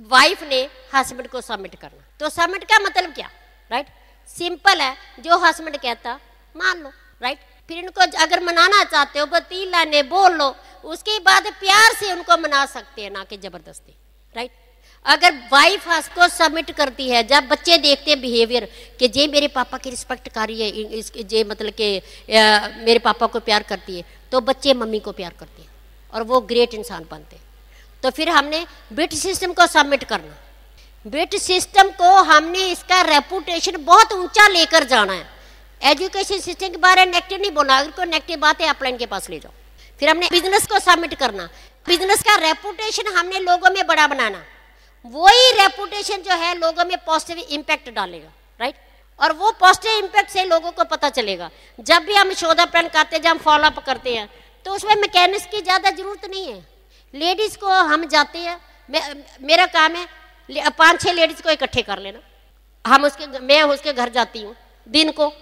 वाइफ ने हस्बैंड को सबमिट करना। तो सबमिट का मतलब क्या, राइट? सिंपल है, जो हस्बैंड कहता मान लो, राइट। फिर इनको अगर मनाना चाहते हो 3 लाइनें बोल लो, उसके बाद प्यार से उनको मना सकते हैं, ना कि जबरदस्ती, राइट। अगर वाइफ उसको सबमिट करती है, जब बच्चे देखते हैं बिहेवियर कि जे मेरे पापा की रिस्पेक्ट कर रही है, जे मतलब कि मेरे पापा को प्यार करती है, तो बच्चे मम्मी को प्यार करते हैं और वो ग्रेट इंसान बनते हैं। तो फिर हमने बिट सिस्टम को सबमिट करना, बिट सिस्टम को हमने इसका रेपुटेशन बहुत ऊंचा लेकर जाना है। एजुकेशन सिस्टम के बारे में नेगेटिव नहीं बोलना, अगर कोई नेगेटिव बात है अपलाइन के पास ले जाओ। फिर हमने बिजनेस को सबमिट करना, बिजनेस का रेपुटेशन हमने लोगों में बड़ा बनाना, वही रेपुटेशन जो है लोगों में पॉजिटिव इंपैक्ट डालेगा, राइट। और वो पॉजिटिव इंपैक्ट से लोगों को पता चलेगा। जब भी हम शोधा प्लान करते हैं, जब हम फॉलोअप करते हैं, तो उसमें मैकेनिक्स की ज़्यादा जरूरत नहीं है। लेडीज़ को हम जाते हैं, मेरा काम है 5-6 लेडीज़ को इकट्ठे कर लेना, मैं उसके घर जाती हूँ दिन को,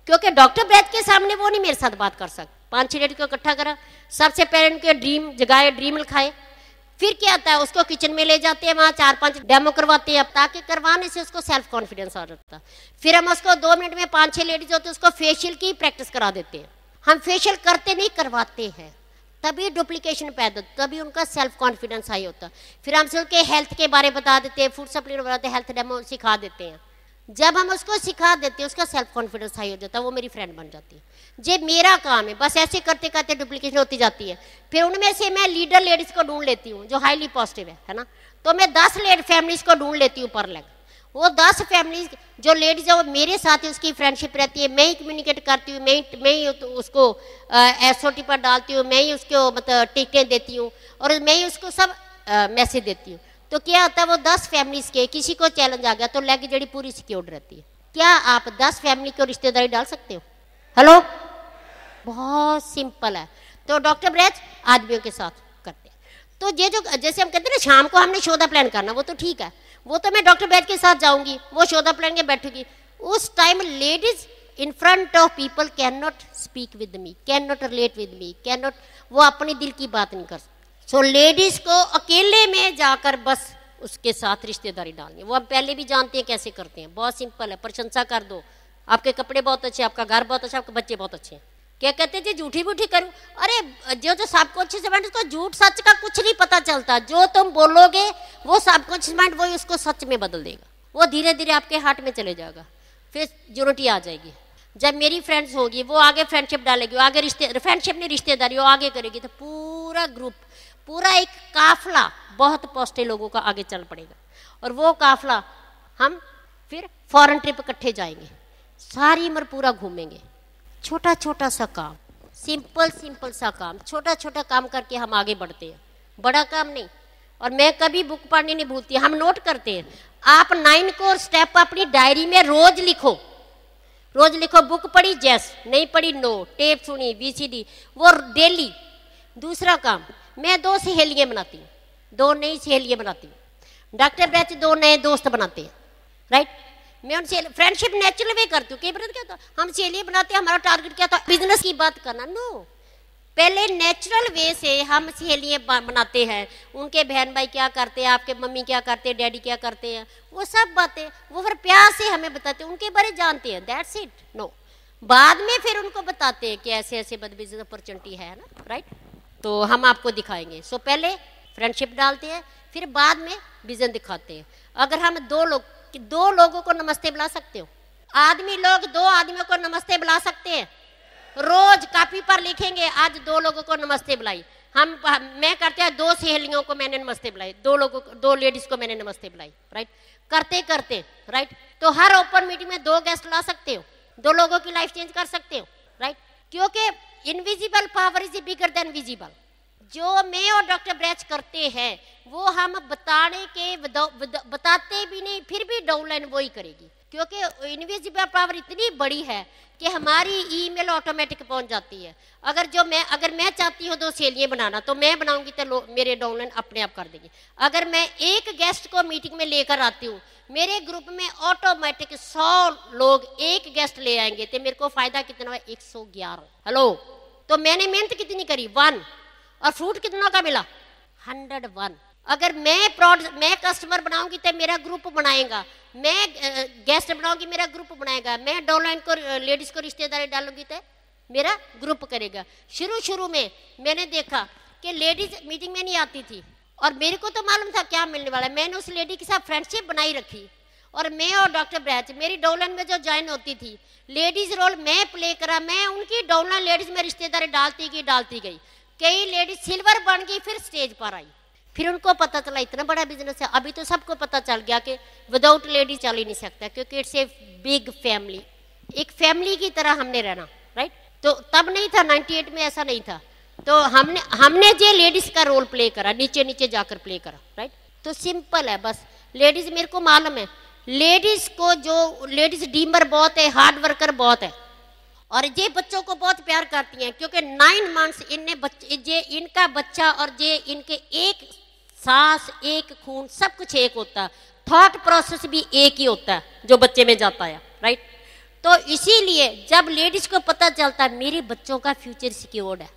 क्योंकि डॉक्टर ब्रैच के सामने वो नहीं मेरे साथ बात कर सकते। 5-6 लेडीज को इकट्ठा करा, सबसे पहले उनके ड्रीम जगाए, ड्रीम लिखाए। फिर क्या आता है, उसको किचन में ले जाते हैं, वहाँ 4-5 डेमो करवाते हैं, ताकि करवाने से उसको सेल्फ कॉन्फिडेंस आ जाता है। फिर हम उसको 2 मिनट में 5-6 लेडीज होते हैं, उसको फेशियल की प्रैक्टिस करा देते हैं। हम फेशियल करते नहीं, करवाते हैं, तभी डुप्लीकेशन पैदा, तभी उनका सेल्फ कॉन्फिडेंस हाई होता है। फिर हम उसके हेल्थ के बारे में बता देते हैं, फूड सप्लीमेंट बताते हैं, हेल्थ डेमो सिखा देते हैं। जब हम उसको सिखा देते हैं, उसका सेल्फ कॉन्फिडेंस हाई हो जाता है, वो मेरी फ्रेंड बन जाती है। जे मेरा काम है, बस ऐसे करते करते डुप्लीकेशन होती जाती है। फिर उनमें से मैं लीडर लेडीज को ढूंढ लेती हूँ जो हाईली पॉजिटिव है ना। तो मैं 10 फैमिलीज को ढूंढ लेती हूँ पर लेग। वो 10 फैमिलीज जो लेडीज है वो मेरे साथ ही उसकी फ्रेंडशिप रहती है, मैं ही कम्युनिकेट करती हूँ, मैं ही उसको SOT पर डालती हूँ, मैं ही उसको मतलब टिकटें देती हूँ और मैं ही उसको सब मैसेज देती हूँ। तो क्या होता है, वो 10 फैमिलीज के किसी को चैलेंज आ गया तो लेग जड़ी पूरी सिक्योर्ड रहती है। क्या आप 10 फैमिली को रिश्तेदारी डाल सकते हो? हेलो, बहुत सिंपल है। तो डॉक्टर ब्रैच आदमियों के साथ करते हैं। तो ये जो जैसे हम कहते हैं ना शाम को हमने शोधा प्लान करना, वो तो ठीक है, वो तो मैं डॉक्टर ब्रैच के साथ जाऊंगी, वो शोधा प्लान के बैठूंगी। उस time ladies in front of people can not speak with me, can not relate with me, can not, वो अपने दिल की बात नहीं कर सकती। सो लेडीज को अकेले में जाकर बस उसके साथ रिश्तेदारी डालनी, वो हम पहले भी जानते हैं कैसे करते हैं। बहुत सिंपल है, प्रशंसा कर दो, आपके कपड़े बहुत अच्छे, आपका घर बहुत अच्छा, आपके बच्चे बहुत अच्छे हैं। क्या कहते हैं जी, झूठी बूठी करूं? अरे जो सबकॉन्शियस माइंड, उसको झूठ सच का कुछ नहीं पता चलता। जो तुम बोलोगे वो सबकॉन्शियस माइंड वही उसको सच में बदल देगा, वो धीरे धीरे आपके हार्ट में चले जाएगा, फिर यूनिटी आ जाएगी। जब मेरी फ्रेंड्स होगी वो आगे फ्रेंडशिप डालेगी, आगे फ्रेंडशिप नहीं रिश्तेदारी वो आगे करेगी, तो पूरा ग्रुप, पूरा एक काफला बहुत पॉजिटिव लोगों का आगे चल पड़ेगा। और वो काफला हम फिर फॉरेन ट्रिप इकट्ठे जाएंगे, सारी उम्र पूरा घूमेंगे। छोटा छोटा सा काम, सिंपल सा काम, छोटा छोटा काम करके हम आगे बढ़ते हैं, बड़ा काम नहीं। और मैं कभी बुक पढ़नी नहीं भूलती, हम नोट करते हैं। आप 9 कोर स्टेप अपनी डायरी में रोज लिखो, रोज लिखो। बुक पढ़ी यस, नहीं पढ़ी नो, टेप सुनी VCD, वो डेली। दूसरा काम, मैं 2 सहेलियां बनाती हूँ, 2 नई सहेलियां बनाती हूँ। डॉक्टर ब्रैच 2 नए दोस्त बनाते हैं, राइट। मैं उनसे फ्रेंडशिप नेचुरल वे करती हूँ। कई बार क्या था, हम सहेलियां बनाते हैं, हमारा टारगेट क्या था, बिजनेस की बात करना। नो, पहले नेचुरल वे से हम सहेलियां बनाते हैं। उनके बहन भाई क्या करते हैं, आपके मम्मी क्या करते हैं, डैडी क्या करते हैं, वो सब बातें वो फिर प्यार से हमें बताते हैं, उनके बारे जानते हैं, दैट्स इट। नो, बाद में फिर उनको बताते हैं कि ऐसे ऐसे बिजनेस अपॉर्चुनिटी है ना, राइट। तो हम आपको दिखाएंगे। सो पहले फ्रेंडशिप डालते हैं, फिर बाद में विजन दिखाते हैं। अगर हम 2 लोगों को नमस्ते बुला सकते हो, आदमी लोग 2 आदमियों को नमस्ते बुला सकते हैं, रोज कॉपी पर लिखेंगे आज 2 लोगों को नमस्ते बुलाई। मैं करते हैं 2 सहेलियों को मैंने नमस्ते बुलाई, 2 लेडीज को मैंने नमस्ते बुलाई, राइट। करते करते, राइट। तो हर ओपन मीटिंग में 2 गेस्ट ला सकते हो, 2 लोगों की लाइफ चेंज कर सकते हो, राइट। क्योंकि invisible power is bigger than visible. जो मैं और डॉक्टर ब्रैच करते हैं वो हम बताते भी नहीं, फिर भी डाउनलाइन वही करेगी, क्योंकि इनविजिबल पावर इतनी बड़ी है कि हमारी ईमेल ऑटोमेटिक पहुंच जाती है। अगर मैं चाहती हूँ 2 सहेलियां बनाना, तो मैं बनाऊंगी तो मेरे डाउनलाइन अपने आप कर देगी। अगर मैं एक गेस्ट को मीटिंग में लेकर आती हूँ, मेरे ग्रुप में ऑटोमेटिक 100 लोग एक गेस्ट ले आएंगे, तो मेरे को फायदा कितना है, 111। हेलो, तो मैंने मेहनत कितनी करी, 1, और फ्रूट कितना का मिला, 101। अगर मैं कस्टमर बनाऊंगी तो मेरा ग्रुप बनाएगा, मैं गेस्ट बनाऊंगी मेरा ग्रुप बनाएगा, मैं डाउनलाइन को लेडीज को रिश्तेदारी डालूंगी तो मेरा ग्रुप करेगा। शुरू में मैंने देखा कि लेडीज मीटिंग में नहीं आती थी, और मेरे को तो मालूम था क्या मिलने वाला है। मैंने उस लेडी के साथ फ्रेंडशिप बनाई रखी, और मैं और डॉक्टर ब्रैच मेरी डोलन में जो ज्वाइन होती थी, लेडीज रोल मैं प्ले करा, मैं उनकी डोलन लेडीज में रिश्तेदारी डालती गई। कई लेडीज सिल्वर बन गई, फिर स्टेज पर आई, फिर उनको पता चला इतना बड़ा बिजनेस है। अभी तो सबको पता चल गया कि विदाउट लेडीज चल ही नहीं सकता, क्योंकि इट्स ए बिग फैमिली, एक फैमिली की तरह हमने रहना, राइट। तो तब नहीं था, 98 में ऐसा नहीं था। तो हमने जो लेडीज का रोल प्ले करा, नीचे नीचे जाकर प्ले करा, राइट। तो सिंपल है बस। लेडीज मेरे को मालूम है, लेडीज को जो लेडीज डीमर बहुत है, हार्ड वर्कर बहुत है, और ये बच्चों को बहुत प्यार करती हैं, क्योंकि 9 मंथ्स इनका बच्चा और ये इनके एक सांस, एक खून, सब कुछ एक होता है, थॉट प्रोसेस भी एक ही होता है जो बच्चे में जाता है, राइट। तो इसीलिए जब लेडीज को पता चलता है मेरे बच्चों का फ्यूचर सिक्योर्ड है,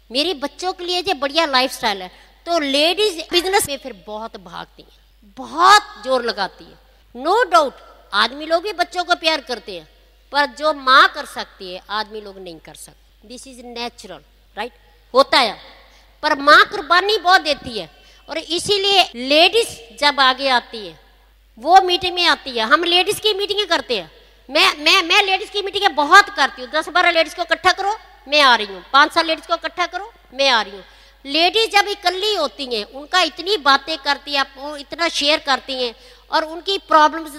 मेरे बच्चों के लिए जो बढ़िया लाइफस्टाइल है, तो लेडीज बिजनेस में फिर बहुत भागती हैं, बहुत जोर लगाती है। नो डाउट आदमी लोग भी बच्चों को प्यार करते हैं, पर जो माँ कर सकती है आदमी लोग नहीं कर सकते। दिस इज नेचुरल, राइट, होता है। पर माँ कुर्बानी बहुत देती है, और इसीलिए लेडीज जब आगे आती है, वो मीटिंग में आती है। हम लेडीज की मीटिंगें करते हैं, मैं लेडीज की मीटिंगें बहुत करती हूँ। 10-12 लेडीज को इकट्ठा करो, मैं आ रही हूँ। 5-7 लेडीज को इकट्ठा करो, मैं आ रही हूँ। लेडीज जब इकट्ठी होती हैं, उनका इतनी बातें करती हैं, इतना शेयर करती हैं, और उनकी प्रॉब्लम्स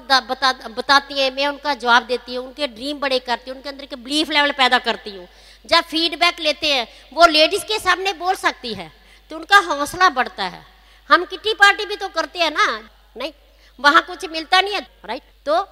बताती हैं, मैं उनका जवाब देती हूँ, उनके ड्रीम बड़े करती हूँ, उनके अंदर के बिलीफ लेवल पैदा करती हूँ। जब फीडबैक लेते हैं, वो लेडीज के सामने बोल सकती है, तो उनका हौसला बढ़ता है। हम किटी पार्टी भी तो करते हैं ना, नहीं, वहां कुछ मिलता नहीं है, राइट। तो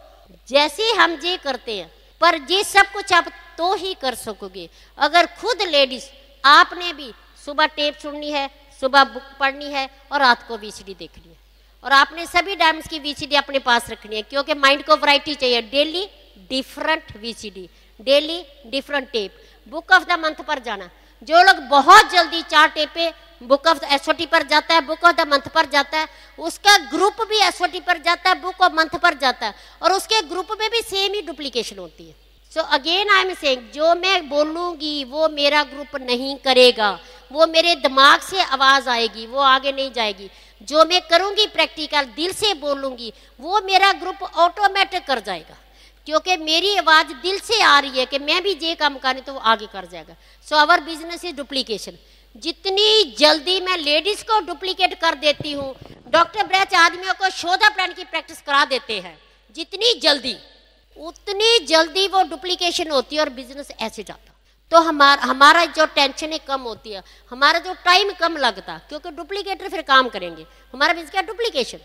जैसे हम ये करते हैं, पर ये सब कुछ आप तो ही कर सकोगे अगर खुद लेडीज, आपने भी सुबह टेप सुननी है, सुबह बुक पढ़नी है, और रात को वीसीडी देखनी है, और आपने सभी डायमंड्स की वीसीडी अपने पास रखनी है, क्योंकि माइंड को वैरायटी चाहिए। Daily different VCD, daily different tape. Book of the month पर जाना, जो लोग बहुत जल्दी 4 टेपे बुक ऑफ एसओटी पर जाता है, बुक ऑफ द मंथ पर जाता है, उसका ग्रुप भी एसओटी पर जाता है, बुक ऑफ मंथ पर जाता है, और उसके ग्रुप में भी सेम ही डुप्लीकेशन होती है। So again I am saying, जो मैं बोलूंगी वो मेरा ग्रुप नहीं करेगा, वो मेरे दिमाग से आवाज आएगी, वो आगे नहीं जाएगी। जो मैं करूंगी प्रैक्टिकल, दिल से बोलूंगी, वो मेरा ग्रुप ऑटोमेटिक कर जाएगा, क्योंकि मेरी आवाज दिल से आ रही है कि मैं भी ये काम करूं, तो वो आगे कर जाएगा। So our business is duplication. जितनी जल्दी मैं लेडीज को डुप्लीकेट कर देती हूँ, डॉक्टर ब्रैच आदमियों को शोधा प्लान की प्रैक्टिस करा देते हैं, जितनी जल्दी उतनी जल्दी वो डुप्लीकेशन होती है, और बिजनेस ऐसे जाता। तो हमारा जो टेंशन है कम होती है, हमारा जो टाइम कम लगता, क्योंकि डुप्लीकेटर फिर काम करेंगे। हमारा बिजनेस क्या, डुप्लीकेशन।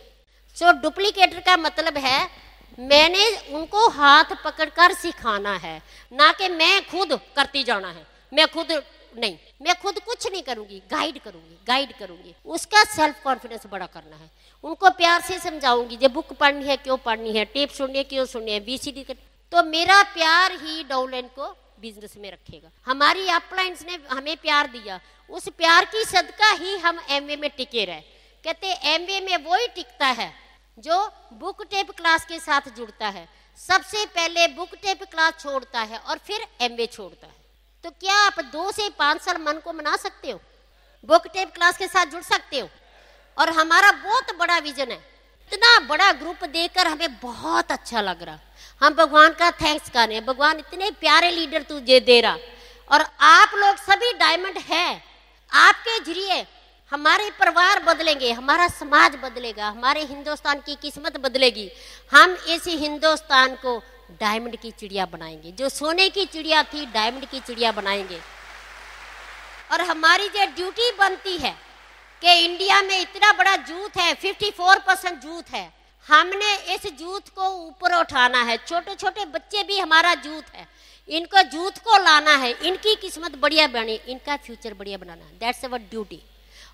सो डुप्लीकेटर का मतलब है मैंने उनको हाथ पकड़कर सिखाना है, ना कि मैं खुद करती जाना है। मैं खुद नहीं, मैं खुद कुछ नहीं करूंगी, गाइड करूंगी। उसका सेल्फ कॉन्फिडेंस बड़ा करना है। उनको प्यार से समझाऊंगी, जब बुक पढ़नी है क्यों पढ़नी है, टेप सुननी है क्यों सुननी है, वीसीडी। तो मेरा प्यार ही डाउनलाइन को बिजनेस में रखेगा। हमारी अपलाइंस ने हमें प्यार दिया, उस प्यार की सदका ही हम एमवे में टिके रहे। कहते एमवे में वही टिकता है जो बुक टेप क्लास के साथ जुड़ता है। सबसे पहले बुक टेप क्लास छोड़ता है, और फिर एमवे छोड़ता है। तो क्या आप 2 से 5 साल मन को मना सकते हो? बुक टेप क्लास के साथ जुड़ सकते हो? और हमारा बहुत बड़ा विजन है, इतना बड़ा ग्रुप देखकर हमें बहुत अच्छा लग रहा। हम भगवान का थैंक्स कर रहे हैं, भगवान इतने प्यारे लीडर तुझे दे रहा। और आप लोग सभी डायमंड है, आपके जरिए हमारे परिवार बदलेंगे, हमारा समाज बदलेगा, हमारे हिंदुस्तान की किस्मत बदलेगी। हम इस हिंदुस्तान को डायमंड की चिड़िया बनाएंगे, जो सोने की चिड़िया थी डायमंड की चिड़िया बनाएंगे। और हमारी जो ड्यूटी बनती है कि इंडिया में इतना बड़ा जूथ है, 54% जूथ है, हमने इस जूथ को ऊपर उठाना है। छोटे छोटे बच्चे भी हमारा जूथ है, इनको जूथ को लाना है, इनकी किस्मत बढ़िया बने, इनका फ्यूचर बढ़िया बनाना है। That's our duty.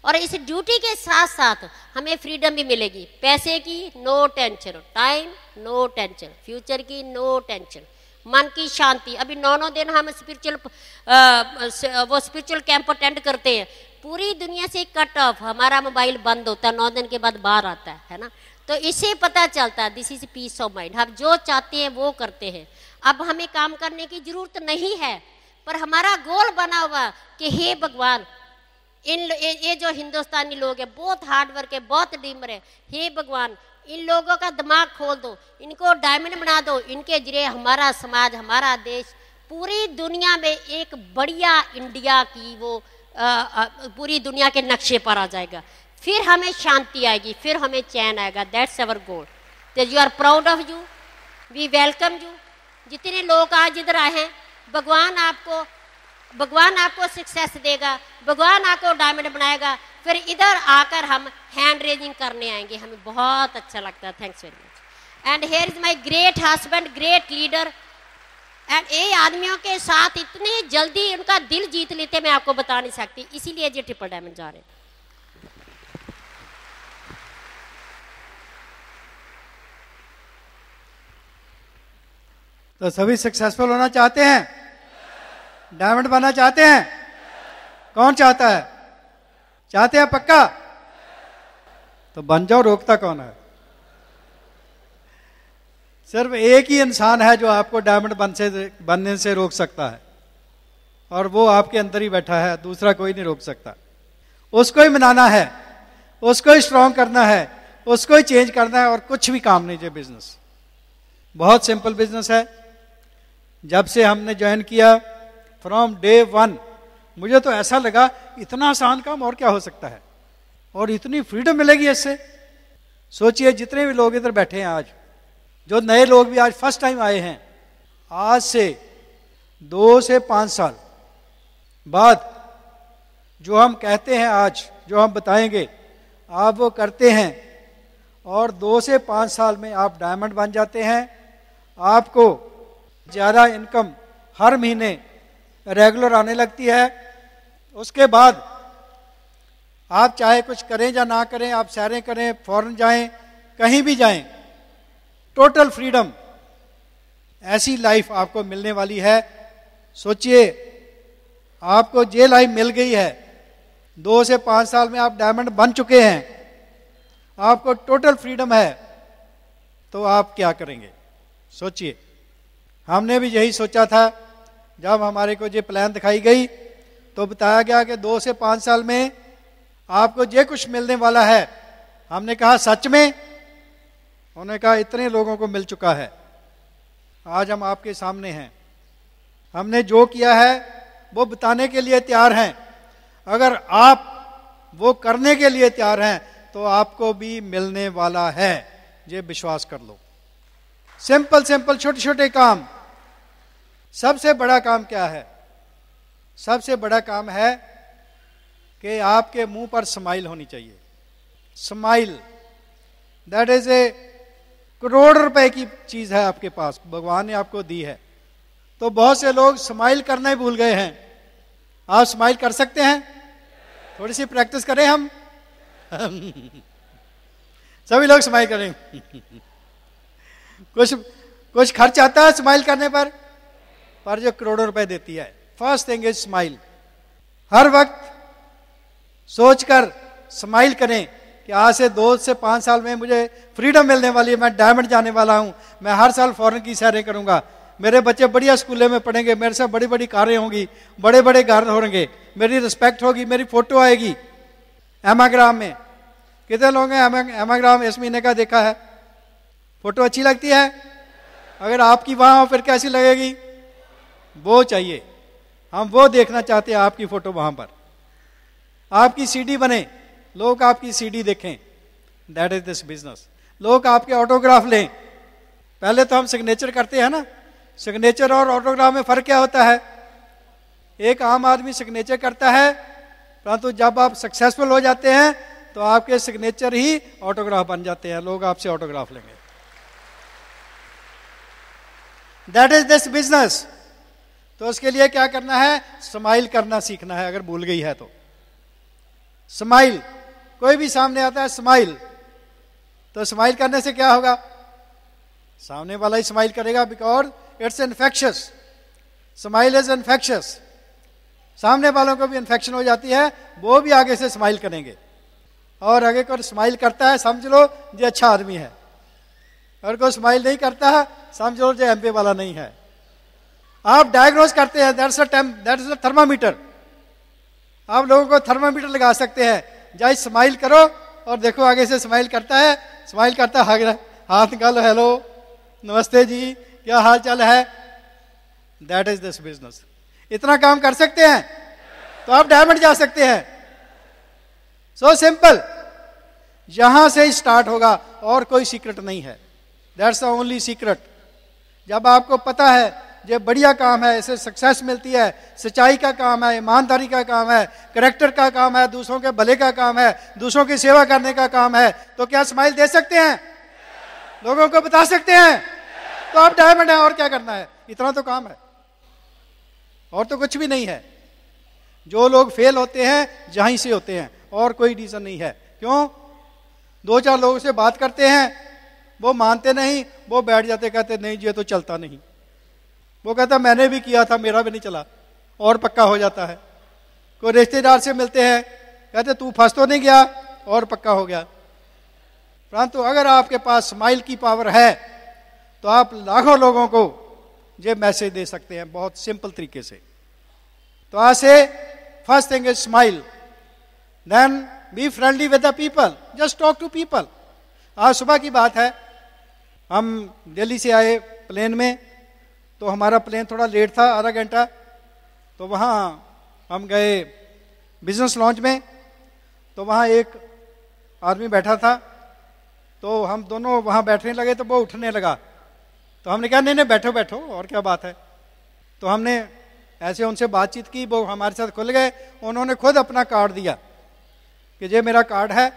और इस ड्यूटी के साथ साथ हमें फ्रीडम भी मिलेगी, पैसे की no tension, time no tension, future की नो टेंशन, मन की शांति। अभी 9 दिन हम स्पिरिचुअल कैंप अटेंड करते हैं, पूरी दुनिया से कट ऑफ, हमारा मोबाइल बंद होता है, 9 दिन के बाद बाहर आता है ना। तो इससे पता चलता है this is peace of mind. हम जो चाहते हैं वो करते हैं। अब हमें काम करने की जरूरत नहीं है, पर हमारा गोल बना हुआ कि हे भगवान, ये जो हिंदुस्तानी लोग हैं बहुत हार्ड वर्क है, बहुत डीमर है। हे भगवान, इन लोगों का दिमाग खोल दो, इनको डायमंड बना दो। इनके जरिए हमारा समाज, हमारा देश पूरी दुनिया में एक बढ़िया इंडिया की वो पूरी दुनिया के नक्शे पर आ जाएगा। फिर हमें शांति आएगी, फिर हमें चैन आएगा। That's our goal. तो you are proud of you, we welcome you. जितने लोग आज इधर आए हैं, भगवान आपको सक्सेस देगा, भगवान आपको डायमंड बनाएगा। फिर इधर आकर हम हैंड रेजिंग करने आएंगे, हमें बहुत अच्छा लगता है। Thanks very much. And here is my great husband, great leader. And ये आदमियों के साथ इतनी जल्दी उनका दिल जीत लेते, मैं आपको बता नहीं सकती, इसीलिए ये ट्रिपल डायमंड जा रहे हैं। तो सभी सक्सेसफुल होना चाहते हैं, डायमंड बनना चाहते हैं? कौन चाहता है? चाहते हैं पक्का? तो बन जाओ, रोकता कौन है? सिर्फ एक ही इंसान है जो आपको डायमंड बनने से रोक सकता है, और वो आपके अंदर ही बैठा है, दूसरा कोई नहीं रोक सकता। उसको ही मनाना है, उसको ही स्ट्रांग करना है, उसको ही चेंज करना है, और कुछ भी काम नहीं। जो बिजनेस बहुत सिंपल बिजनेस है। जब से हमने ज्वाइन किया, फ्रॉम डे 1, मुझे तो ऐसा लगा इतना आसान काम और क्या हो सकता है, और इतनी फ्रीडम मिलेगी इससे। सोचिए जितने भी लोग इधर बैठे हैं आज, जो नए लोग भी आज फर्स्ट टाइम आए हैं, आज से 2 से 5 साल बाद जो हम कहते हैं, आज जो हम बताएंगे, आप वो करते हैं, और 2 से 5 साल में आप डायमंड बन जाते हैं। आपको ज़्यादा इनकम हर महीने रेगुलर आने लगती है। उसके बाद आप चाहे कुछ करें या ना करें, आप सैरें करें, फॉरेन जाएं, कहीं भी जाएं, टोटल फ्रीडम, ऐसी लाइफ आपको मिलने वाली है। सोचिए, आपको ये लाइफ मिल गई है, 2 से 5 साल में आप डायमंड बन चुके हैं, आपको टोटल फ्रीडम है, तो आप क्या करेंगे? सोचिए। हमने भी यही सोचा था। जब हमारे को ये प्लान दिखाई गई तो बताया गया कि 2 से 5 साल में आपको ये कुछ मिलने वाला है। हमने कहा सच में? उन्होंने कहा इतने लोगों को मिल चुका है। आज हम आपके सामने हैं। हमने जो किया है वो बताने के लिए तैयार हैं। अगर आप वो करने के लिए तैयार हैं तो आपको भी मिलने वाला है, ये विश्वास कर लो। सिंपल सिंपल छोटे छोटे काम। सबसे बड़ा काम क्या है? सबसे बड़ा काम है कि आपके मुंह पर स्माइल होनी चाहिए। Smile, that is a crore रुपए की चीज है आपके पास, भगवान ने आपको दी है। तो बहुत से लोग स्माइल करना ही भूल गए हैं। आप स्माइल कर सकते हैं? थोड़ी सी प्रैक्टिस करें हम। सभी लोग स्माइल करें। कुछ खर्च आता है स्माइल करने पर जो करोड़ों रुपए देती है। First thing is smile. हर वक्त सोचकर स्माइल करें कि आज से 2 से 5 साल में मुझे फ्रीडम मिलने वाली है, मैं डायमंड जाने वाला हूं, मैं हर साल फॉरेन की सैरें करूंगा, मेरे बच्चे बढ़िया स्कूलों में पढ़ेंगे, मेरे से बड़ी बड़ी कारें होंगी, बड़े बड़े घर होंगे, मेरी रिस्पेक्ट होगी, मेरी फोटो आएगी एमाग्राम में। कितने लोग हैं एमाग्राम इस महीने का देखा है? फोटो अच्छी लगती है? अगर आपकी वहां हो फिर कैसी लगेगी? वो चाहिए, हम वो देखना चाहते हैं, आपकी फोटो वहां पर। आपकी सीडी बने, लोग आपकी सीडी देखें। That is this business. लोग आपके ऑटोग्राफ लें। पहले तो हम सिग्नेचर करते हैं ना, सिग्नेचर और ऑटोग्राफ में फर्क क्या होता है? एक आम आदमी सिग्नेचर करता है, परंतु जब आप सक्सेसफुल हो जाते हैं तो आपके सिग्नेचर ही ऑटोग्राफ बन जाते हैं, लोग आपसे ऑटोग्राफ लेंगे। That is this business. तो उसके लिए क्या करना है? स्माइल करना सीखना है। अगर भूल गई है तो स्माइल। कोई भी सामने आता है स्माइल, तो स्माइल करने से क्या होगा? सामने वाला ही स्माइल करेगा, because it's infectious. Smile is infectious. सामने वालों को भी इन्फेक्शन हो जाती है, वो भी आगे से स्माइल करेंगे। और आगे को स्माइल करता है, समझ लो ये अच्छा आदमी है। और कोई स्माइल नहीं करता है, समझ लो जो एमपी वाला नहीं है। आप डायग्नोज करते हैं, दैट्स अ थर्मामीटर। आप लोगों को थर्मामीटर लगा सकते हैं, जाए स्माइल करो और देखो आगे से स्माइल करता है, स्माइल करता है, हाथ निकालो, हेलो नमस्ते जी क्या हाल चाल है। That is this business. इतना काम कर सकते हैं तो आप डायमंड जा सकते हैं। सो सिंपल, यहां से स्टार्ट होगा और कोई सीक्रेट नहीं है। That's the only secret. जब आपको पता है ये बढ़िया काम है, इससे सक्सेस मिलती है, सच्चाई का काम है, ईमानदारी का काम है, करेक्टर का काम है, दूसरों के भले का काम है, दूसरों की सेवा करने का काम है, तो क्या स्माइल दे सकते हैं, लोगों को बता सकते हैं, तो आप डायमंड हैं। और क्या करना है, इतना तो काम है, और तो कुछ भी नहीं है। जो लोग फेल होते हैं जहीं से होते हैं, और कोई रीजन नहीं है। क्यों? 2-4 लोगों से बात करते हैं, वो मानते नहीं, वो बैठ जाते, कहते नहीं ये तो चलता नहीं। वो कहता मैंने भी किया था, मेरा भी नहीं चला, और पक्का हो जाता है। कोई रिश्तेदार से मिलते हैं, कहते तू फंस तो नहीं गया, और पक्का हो गया। परंतु अगर आपके पास स्माइल की पावर है तो आप लाखों लोगों को ये मैसेज दे सकते हैं बहुत सिंपल तरीके से। तो आज से first thing is smile, then be friendly with the people, just talk to people. आज सुबह की बात है, हम दिल्ली से आए प्लेन में, तो हमारा प्लेन थोड़ा लेट था, आधा घंटा। तो वहाँ हम गए बिजनेस लॉन्च में, तो वहाँ एक आदमी बैठा था, तो हम दोनों वहाँ बैठने लगे, तो वो उठने लगा। तो हमने कहा नहीं नहीं बैठो बैठो, और क्या बात है। तो हमने ऐसे उनसे बातचीत की, वो हमारे साथ खुल गए। उन्होंने खुद अपना कार्ड दिया कि ये मेरा कार्ड है,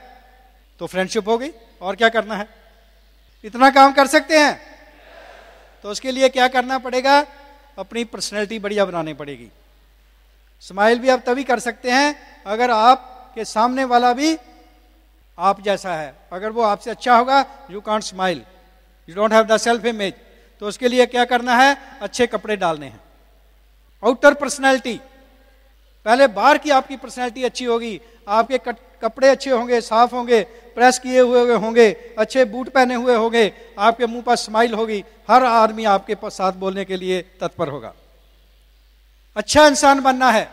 तो फ्रेंडशिप हो गई, और क्या करना है। इतना काम कर सकते हैं। तो उसके लिए क्या करना पड़ेगा, अपनी पर्सनैलिटी बढ़िया बनानी पड़ेगी। स्माइल भी आप तभी कर सकते हैं अगर आपके सामने वाला भी आप जैसा है। अगर वो आपसे अच्छा होगा, you can't smile, you don't have the self image. तो उसके लिए क्या करना है, अच्छे कपड़े डालने हैं। आउटर पर्सनैलिटी, पहले बाहर की आपकी पर्सनैलिटी अच्छी होगी, आपके कपड़े अच्छे होंगे, साफ होंगे, प्रेस किए हुए होंगे, अच्छे बूट पहने हुए होंगे, आपके मुंह पर स्माइल होगी, हर आदमी आपके साथ बोलने के लिए तत्पर होगा। अच्छा इंसान बनना है,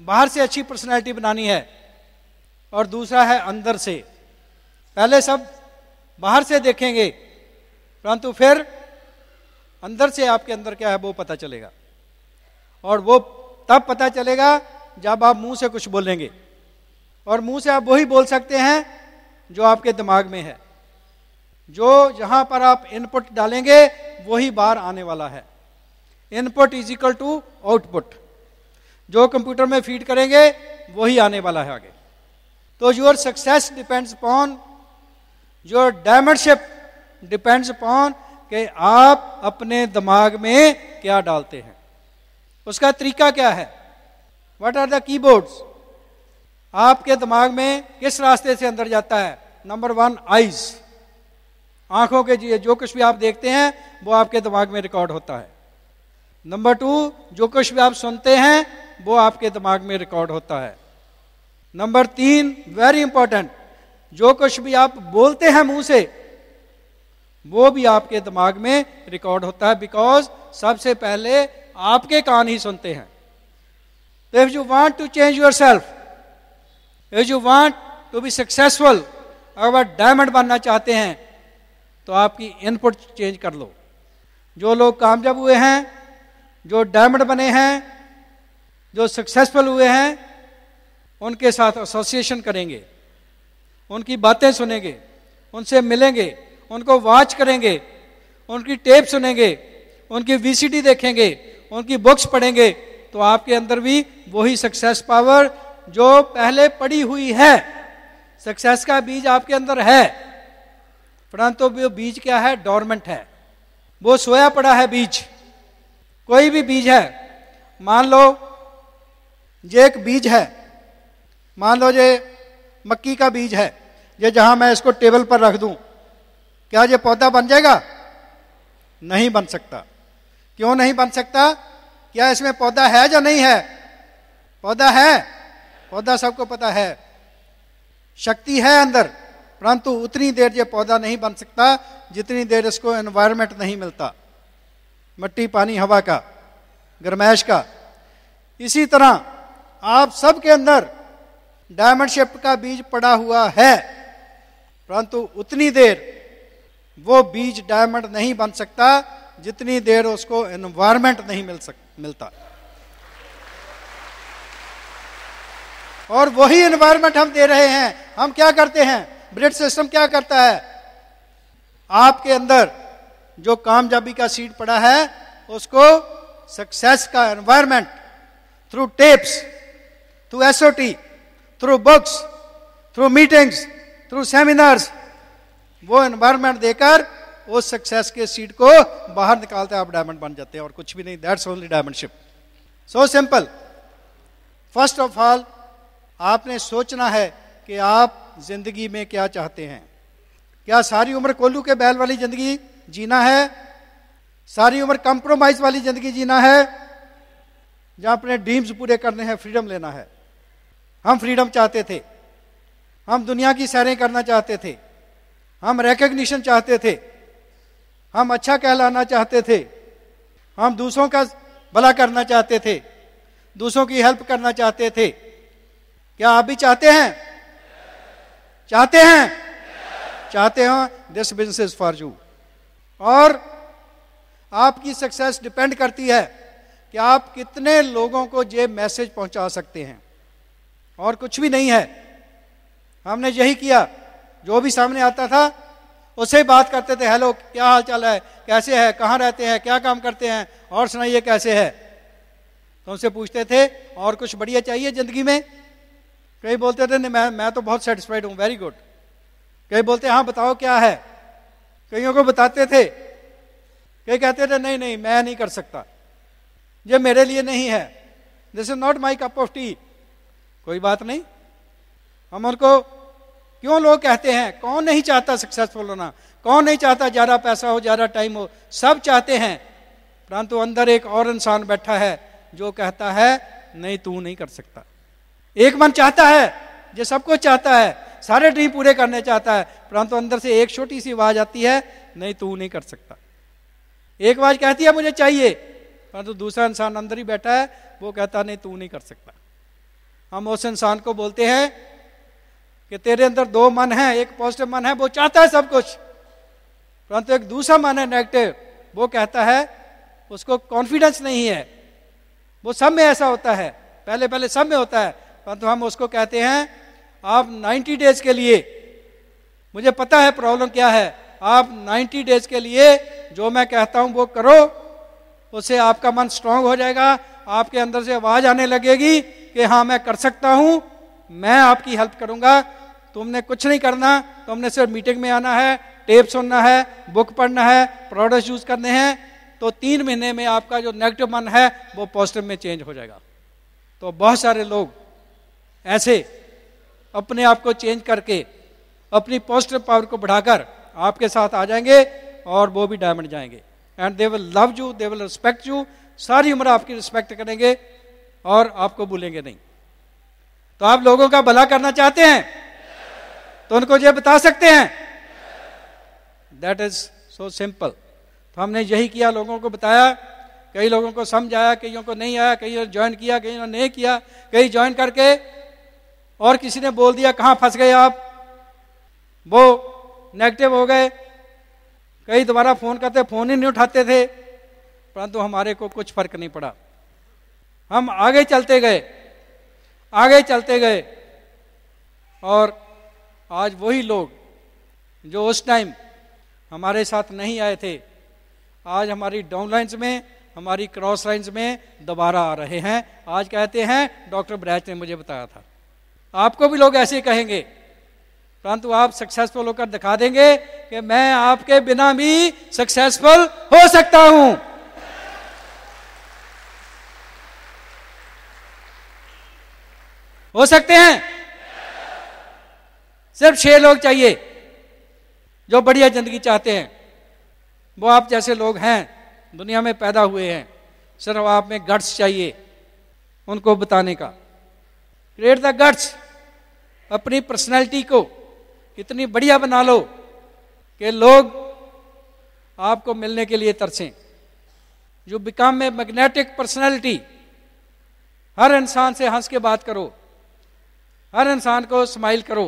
बाहर से अच्छी पर्सनैलिटी बनानी है। और दूसरा है अंदर से, पहले सब बाहर से देखेंगे, परंतु फिर अंदर से आपके अंदर क्या है वो पता चलेगा। और वो तब पता चलेगा जब आप मुंह से कुछ बोलेंगे, और मुंह से आप वही बोल सकते हैं जो आपके दिमाग में है। जो जहां पर आप इनपुट डालेंगे वही बाहर आने वाला है। Input is equal to output. जो कंप्यूटर में फीड करेंगे वही आने वाला है आगे। तो your success depends upon, your diamondship depends upon कि आप अपने दिमाग में क्या डालते हैं। उसका तरीका क्या है, व्हाट आर द कीबोर्ड्स। आपके दिमाग में किस रास्ते से अंदर जाता है। नंबर 1 आईज, आंखों के जो कुछ भी आप देखते हैं वो आपके दिमाग में रिकॉर्ड होता है। नंबर 2 जो कुछ भी आप सुनते हैं वो आपके दिमाग में रिकॉर्ड होता है। नंबर 3 वेरी इंपॉर्टेंट, जो कुछ भी आप बोलते हैं मुंह से वो भी आपके दिमाग में रिकॉर्ड होता है, बिकॉज सबसे पहले आपके कान ही सुनते हैं। तो if you want to change yourself, if you want to be successful, अगर डायमंड बनना चाहते हैं तो आपकी इनपुट चेंज कर लो। जो लोग कामयाब हुए हैं, जो डायमंड बने हैं, जो सक्सेसफुल हुए हैं, उनके साथ एसोसिएशन करेंगे, उनकी बातें सुनेंगे, उनसे मिलेंगे, उनको वॉच करेंगे, उनकी टेप सुनेंगे, उनकी वीसीडी देखेंगे, उनकी बुक्स पढ़ेंगे, तो आपके अंदर भी वही सक्सेस पावर जो पहले पड़ी हुई है। सक्सेस का बीज आपके अंदर है, परंतु वो बीज क्या है, डोरमेंट है, वो सोया पड़ा है बीज। कोई भी बीज है, मान लो ये एक बीज है, मान लो ये मक्की का बीज है, ये जहां मैं इसको टेबल पर रख दूं, क्या ये पौधा बन जाएगा? नहीं बन सकता। क्यों नहीं बन सकता? क्या इसमें पौधा है या नहीं है? पौधा है, पौधा सबको पता है, शक्ति है अंदर, परंतु उतनी देर ये पौधा नहीं बन सकता जितनी देर इसको एनवायरनमेंट नहीं मिलता, मिट्टी, पानी, हवा का, गर्मैश का। इसी तरह आप सबके अंदर डायमंड शेप का बीज पड़ा हुआ है, परंतु उतनी देर वो बीज डायमंड नहीं बन सकता जितनी देर उसको एनवायरनमेंट नहीं मिलता। और वही एनवायरनमेंट हम दे रहे हैं। हम क्या करते हैं, ब्रिड सिस्टम क्या करता है, आपके अंदर जो कामयाबी का सीड पड़ा है उसको सक्सेस का environment through tapes, through SOT, through books, through meetings, through seminars, वो एनवायरनमेंट देकर उस सक्सेस के सीड को बाहर निकालते हैं, आप डायमंड बन जाते हैं और कुछ भी नहीं। That's only diamondship, so simple. First of all आपने सोचना है कि आप जिंदगी में क्या चाहते हैं। क्या सारी उम्र कोल्लू के बैल वाली जिंदगी जीना है? सारी उम्र कंप्रोमाइज वाली जिंदगी जीना है, जहां अपने ड्रीम्स पूरे करने हैं, फ्रीडम लेना है? हम फ्रीडम चाहते थे, हम दुनिया की सैरें करना चाहते थे, हम रिकॉग्निशन चाहते थे, हम अच्छा कहलाना चाहते थे, हम दूसरों का भला करना चाहते थे, दूसरों की हेल्प करना चाहते थे। क्या आप भी चाहते हैं? चाहते हैं? चाहते हो? This business is for you. और आपकी सक्सेस डिपेंड करती है कि आप कितने लोगों को ये मैसेज पहुंचा सकते हैं, और कुछ भी नहीं है। हमने यही किया, जो भी सामने आता था उससे बात करते थे, हेलो क्या हाल चाल है, कैसे है, कहाँ रहते हैं, क्या काम करते हैं, और सुनाइए कैसे है। तो उनसे पूछते थे और कुछ बढ़िया चाहिए जिंदगी में? कई बोलते थे नहीं, मैं तो बहुत सेटिस्फाइड हूँ, वेरी गुड। कई बोलते हाँ बताओ क्या है, कईयों को बताते थे, कई कहते थे नहीं नहीं मैं नहीं कर सकता, ये मेरे लिए नहीं है, this is not my cup of T. कोई बात नहीं, हम उनको क्यों लोग कहते हैं, कौन नहीं चाहता सक्सेसफुल होना, कौन नहीं चाहता ज़्यादा पैसा हो, ज़्यादा टाइम हो, सब चाहते हैं। परंतु अंदर एक और इंसान बैठा है जो कहता है नहीं तू नहीं कर सकता। एक मन चाहता है, जो सब कुछ चाहता है, सारे ड्रीम पूरे करने चाहता है, परंतु अंदर से एक छोटी सी आवाज आती है नहीं तू नहीं कर सकता। एक आवाज कहती है मुझे चाहिए, परंतु दूसरा इंसान अंदर ही बैठा है, वो कहता नहीं तू नहीं कर सकता। हम उस इंसान को बोलते हैं कि तेरे अंदर दो मन है, एक पॉजिटिव मन है वो चाहता है सब कुछ, परंतु एक दूसरा मन है नेगेटिव, वो कहता है उसको कॉन्फिडेंस नहीं है। वो सब में ऐसा होता है, पहले पहले सब में होता है, परंतु हम उसको कहते हैं आप 90 डेज के लिए, मुझे पता है प्रॉब्लम क्या है, आप 90 डेज के लिए जो मैं कहता हूं वो करो, उससे आपका मन स्ट्रांग हो जाएगा, आपके अंदर से आवाज आने लगेगी कि हाँ मैं कर सकता हूं, मैं आपकी हेल्प करूंगा। तुमने कुछ नहीं करना, तुमने सिर्फ मीटिंग में आना है, टेप सुनना है, बुक पढ़ना है, प्रोडक्ट यूज करने हैं, तो 3 महीने में आपका जो नेगेटिव मन है वो पॉजिटिव में चेंज हो जाएगा। तो बहुत सारे लोग ऐसे अपने आप को चेंज करके अपनी पॉजिटिव पावर को बढ़ाकर आपके साथ आ जाएंगे और वो भी डायमंड जाएंगे, and they will love you, they will respect you, सारी उम्र आपकी रिस्पेक्ट करेंगे और आपको भूलेंगे नहीं। तो आप लोगों का भला करना चाहते हैं तो उनको ये बता सकते हैं, दैट इज सो सिंपल। तो हमने यही किया, लोगों को बताया, कई लोगों को समझ आया, कईयों को नहीं आया, कई ज्वाइन किया, कई ने नहीं किया, कई ज्वाइन करके और किसी ने बोल दिया कहाँ फंस गए आप, वो नेगेटिव हो गए, कई दोबारा फोन करते, फोन ही नहीं उठाते थे, परंतु हमारे को कुछ फर्क नहीं पड़ा, हम आगे चलते गए, आगे चलते गए। और आज वही लोग जो उस टाइम हमारे साथ नहीं आए थे, आज हमारी डाउन लाइन्स में, हमारी क्रॉस लाइन्स में दोबारा आ रहे हैं। आज कहते हैं डॉक्टर ब्रैच ने मुझे बताया था। आपको भी लोग ऐसे कहेंगे, परंतु आप सक्सेसफुल होकर दिखा देंगे कि मैं आपके बिना भी सक्सेसफुल हो सकता हूं। हो सकते हैं। सिर्फ 6 लोग चाहिए जो बढ़िया जिंदगी चाहते हैं, वो आप जैसे लोग हैं, दुनिया में पैदा हुए हैं, सिर्फ आप में गट्स चाहिए उनको बताने का। क्रिएट द गट्स, अपनी पर्सनैलिटी को इतनी बढ़िया बना लो कि लोग आपको मिलने के लिए तरसें। You become a magnetic personality, हर इंसान से हंस के बात करो, हर इंसान को स्माइल करो,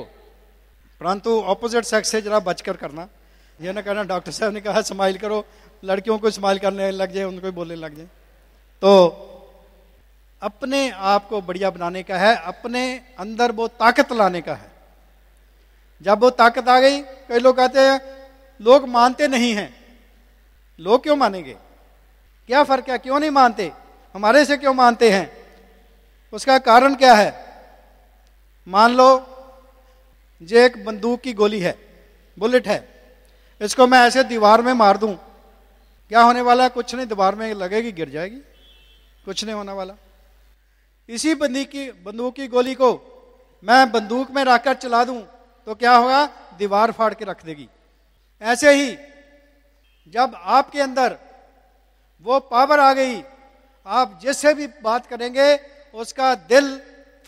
परंतु ऑपोजिट सेक्स से जरा बचकर करना। ये ना कहना डॉक्टर साहब ने कहा स्माइल करो, लड़कियों को स्माइल करने लग जाए, उनको बोलने लग जाए। तो अपने आप को बढ़िया बनाने का है, अपने अंदर वो ताकत लाने का है। जब वो ताकत आ गई, कई लोग कहते हैं लोग मानते नहीं हैं। लोग क्यों मानेंगे? क्या फर्क है, क्यों नहीं मानते? हमारे से क्यों मानते हैं? उसका कारण क्या है? मान लो ये एक बंदूक की गोली है, बुलेट है, इसको मैं ऐसे दीवार में मार दूं, क्या होने वाला है? कुछ नहीं, दीवार में लगेगी, गिर जाएगी, कुछ नहीं होने वाला। इसी बंदूक की गोली को मैं बंदूक में रखकर चला दूं तो क्या होगा? दीवार फाड़ के रख देगी। ऐसे ही जब आपके अंदर वो पावर आ गई, आप जिससे भी बात करेंगे उसका दिल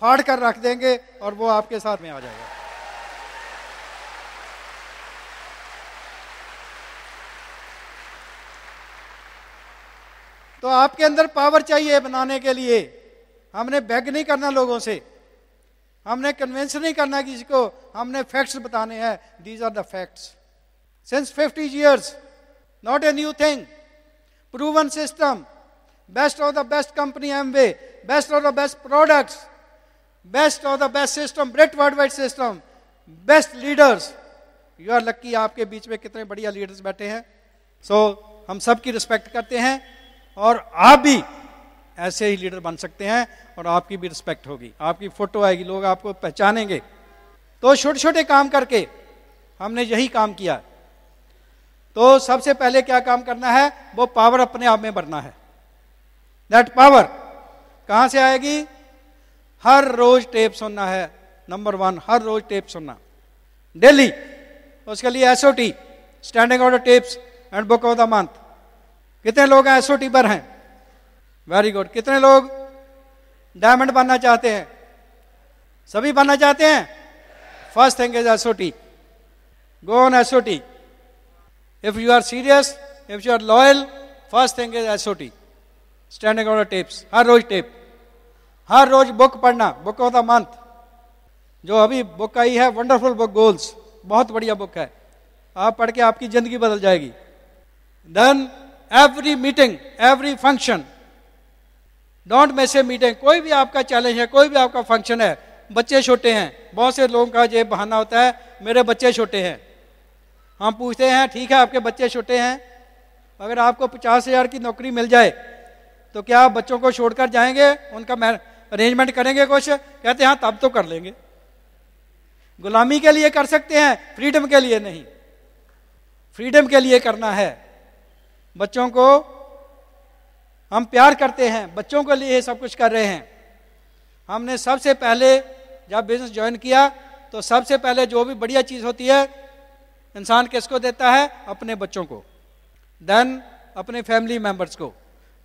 फाड़ कर रख देंगे और वो आपके साथ में आ जाएगा। तो आपके अंदर पावर चाहिए बनाने के लिए। हमने बेग नहीं करना लोगों से, हमने कन्विंस नहीं करना किसी को, हमने फैक्ट्स बताने हैं। These are the facts. Since 50 years, not a new thing, proven system, best of the best company Amway, best of the best products, best of the best system, great worldwide system, best leaders. You are lucky, आपके बीच में कितने बढ़िया leaders बैठे हैं। हम सबकी respect करते हैं और आप भी ऐसे ही लीडर बन सकते हैं और आपकी भी रिस्पेक्ट होगी, आपकी फोटो आएगी, लोग आपको पहचानेंगे। तो छोटे छोटे काम करके हमने यही काम किया। तो सबसे पहले क्या काम करना है? वो पावर अपने आप में भरना है। दैट पावर कहां से आएगी? हर रोज टेप सुनना है। नंबर 1, हर रोज टेप सुनना डेली। उसके लिए SOT, standing order tapes and book of the month. कितने लोग हैं SOT पर हैं? Very good. कितने लोग डायमंड बनना चाहते हैं? सभी बनना चाहते हैं? First thing is SOT. Go on SOT. If you are serious, if you are loyal, first thing is SOT. Standing order tapes. Her rose tape, her rose book पढ़ना, बुक ऑफ द मंथ। जो अभी book आई है wonderful book goals, बहुत बढ़िया book है, आप पढ़ के आपकी जिंदगी बदल जाएगी। Then every meeting, every function, don't miss a meeting. कोई भी आपका चैलेंज है, कोई भी आपका फंक्शन है, बच्चे छोटे हैं, बहुत से लोगों का ये बहाना होता है मेरे बच्चे छोटे हैं। हम पूछते हैं ठीक है आपके बच्चे छोटे हैं, अगर आपको 50,000 की नौकरी मिल जाए तो क्या आप बच्चों को छोड़कर जाएंगे? उनका अरेंजमेंट करेंगे कुछ? कहते हैं हाँ तब तो कर लेंगे। गुलामी के लिए कर सकते हैं, फ्रीडम के लिए नहीं। फ्रीडम के लिए करना है। बच्चों को हम प्यार करते हैं, बच्चों के लिए सब कुछ कर रहे हैं। हमने सबसे पहले जब बिजनेस ज्वाइन किया तो सबसे पहले जो भी बढ़िया चीज होती है इंसान किसको देता है? अपने बच्चों को, देन अपने फैमिली मेंबर्स को,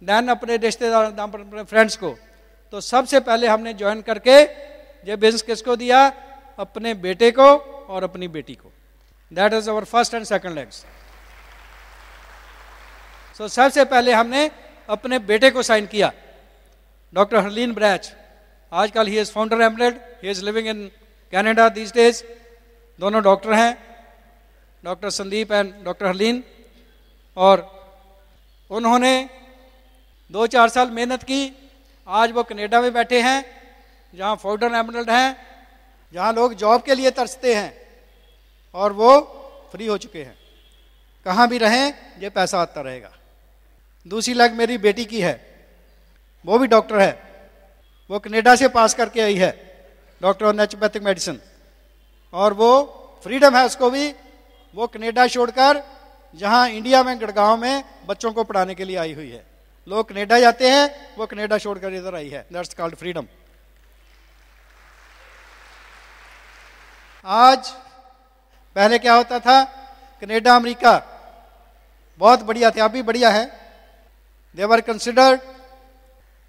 देन अपने रिश्तेदार, अपने फ्रेंड्स को। तो सबसे पहले हमने ज्वाइन करके ये बिजनेस किसको दिया? अपने बेटे को और अपनी बेटी को। That is our first and second legs. सबसे पहले हमने अपने बेटे को साइन किया, डॉक्टर हरलीन ब्रैच। आजकल he is founder एमरेड, he is living in Canada these days. दोनों डॉक्टर हैं, doctor Sandeep and doctor Harleen. और उन्होंने 2-4 साल मेहनत की। आज वो कनाडा में बैठे हैं जहां फाउंडर एमरेड हैं, जहां लोग जॉब के लिए तरसते हैं और वो फ्री हो चुके हैं। कहां भी रहें ये पैसा आता रहेगा। दूसरी लग मेरी बेटी की है, वो भी डॉक्टर है, वो कनाडा से पास करके आई है, डॉक्टर ऑफ नेचुरोपैथिक मेडिसिन। और वो फ्रीडम है उसको भी, वो कनाडा छोड़कर जहां इंडिया में गुड़गांव में बच्चों को पढ़ाने के लिए आई हुई है। लोग कनाडा जाते हैं, वो कनाडा छोड़कर इधर आई है। That's called freedom. आज पहले क्या होता था? कनाडा अमेरिका बहुत बढ़िया थे, अभी बढ़िया है। They were considered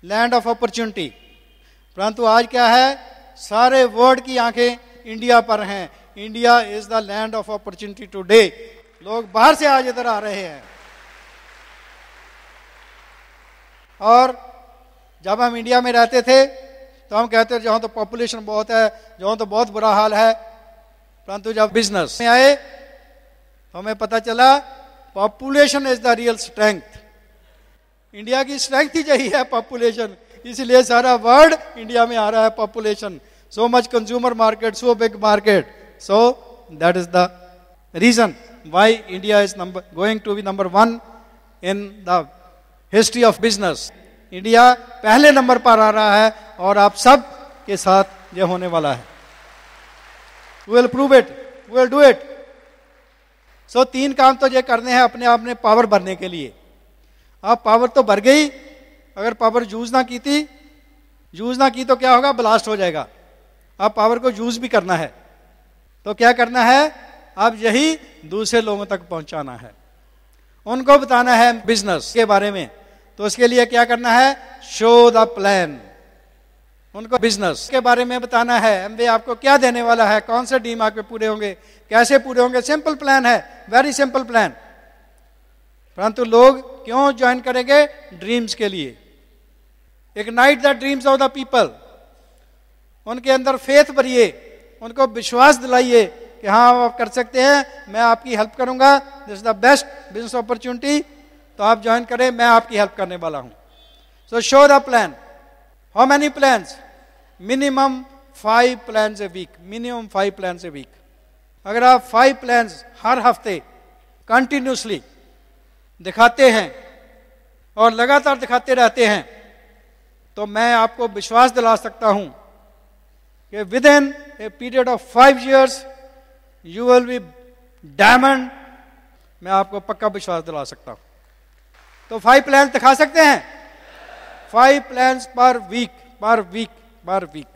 land of opportunity. परंतु आज क्या है? सारे वर्ल्ड की आंखें इंडिया पर हैं। India is the land of opportunity today. लोग बाहर से आज इधर आ रहे हैं। और जब हम इंडिया में रहते थे तो हम कहते थे जहाँ तो पॉपुलेशन बहुत है, जहाँ तो बहुत बुरा हाल है, परंतु जब बिजनेस में आए तो हमें पता चला population is the real strength. India की स्ट्रेंथ ही यही है, पॉपुलेशन, इसलिए सारा वर्ल्ड इंडिया में आ रहा है। Population, so much consumer market, so big market, so that is the reason why India is going to be number 1 in the history of business. India पहले नंबर पर आ रहा है और आप सब के साथ ये होने वाला है। We will prove it, we will do it. So 3 काम तो ये करने हैं अपने आप में पावर भरने के लिए। अब पावर तो भर गई, अगर पावर यूज ना की तो क्या होगा, ब्लास्ट हो जाएगा। अब पावर को यूज भी करना है तो क्या करना है, अब यही दूसरे लोगों तक पहुंचाना है, उनको बताना है बिजनेस के बारे में। तो उसके लिए क्या करना है, शो द प्लान, उनको बिजनेस के बारे में बताना है। एमबीए आपको क्या देने वाला है, कौन से ड्रीम आपके पूरे होंगे, कैसे पूरे होंगे। सिंपल प्लान है, वेरी सिंपल प्लान, परंतु लोग क्यों ज्वाइन करेंगे, ड्रीम्स के लिए। Ignite the dreams of the people, उनके अंदर फेथ भरिए, उनको विश्वास दिलाइए कि हाँ आप कर सकते हैं, मैं आपकी हेल्प करूंगा, this is the best business opportunity, तो आप ज्वाइन करें, मैं आपकी हेल्प करने वाला हूं। So show the plan. How many plans, minimum 5 plans a week, minimum 5 plans a week. अगर आप 5 प्लान्स हर हफ्ते कंटिन्यूसली दिखाते हैं और लगातार दिखाते रहते हैं तो मैं आपको विश्वास दिला सकता हूं कि with in a period of 5 years you will be diamond. मैं आपको पक्का विश्वास दिला सकता हूं। तो 5 प्लान दिखा सकते हैं, 5 प्लान्स पर वीक, पर वीक, पर वीक।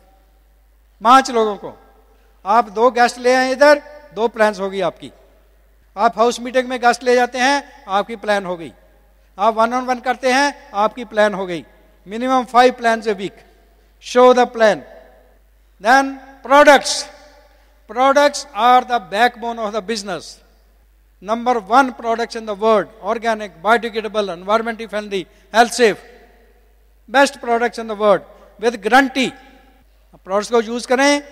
5 लोगों को आप 2 गेस्ट ले आए इधर, 2 प्लान्स होगी आपकी। आप हाउस मीटिंग में गेस्ट ले जाते हैं, आपकी प्लान हो गई। आप 1-on-1 करते हैं, आपकी प्लान हो गई। Minimum 5 plans a week. Show the plan. Then products, products are the backbone of the business. Number 1 products in the world, organic, biodegradable, environmentally friendly, health safe, best products in the world with guarantee. Products को use करें,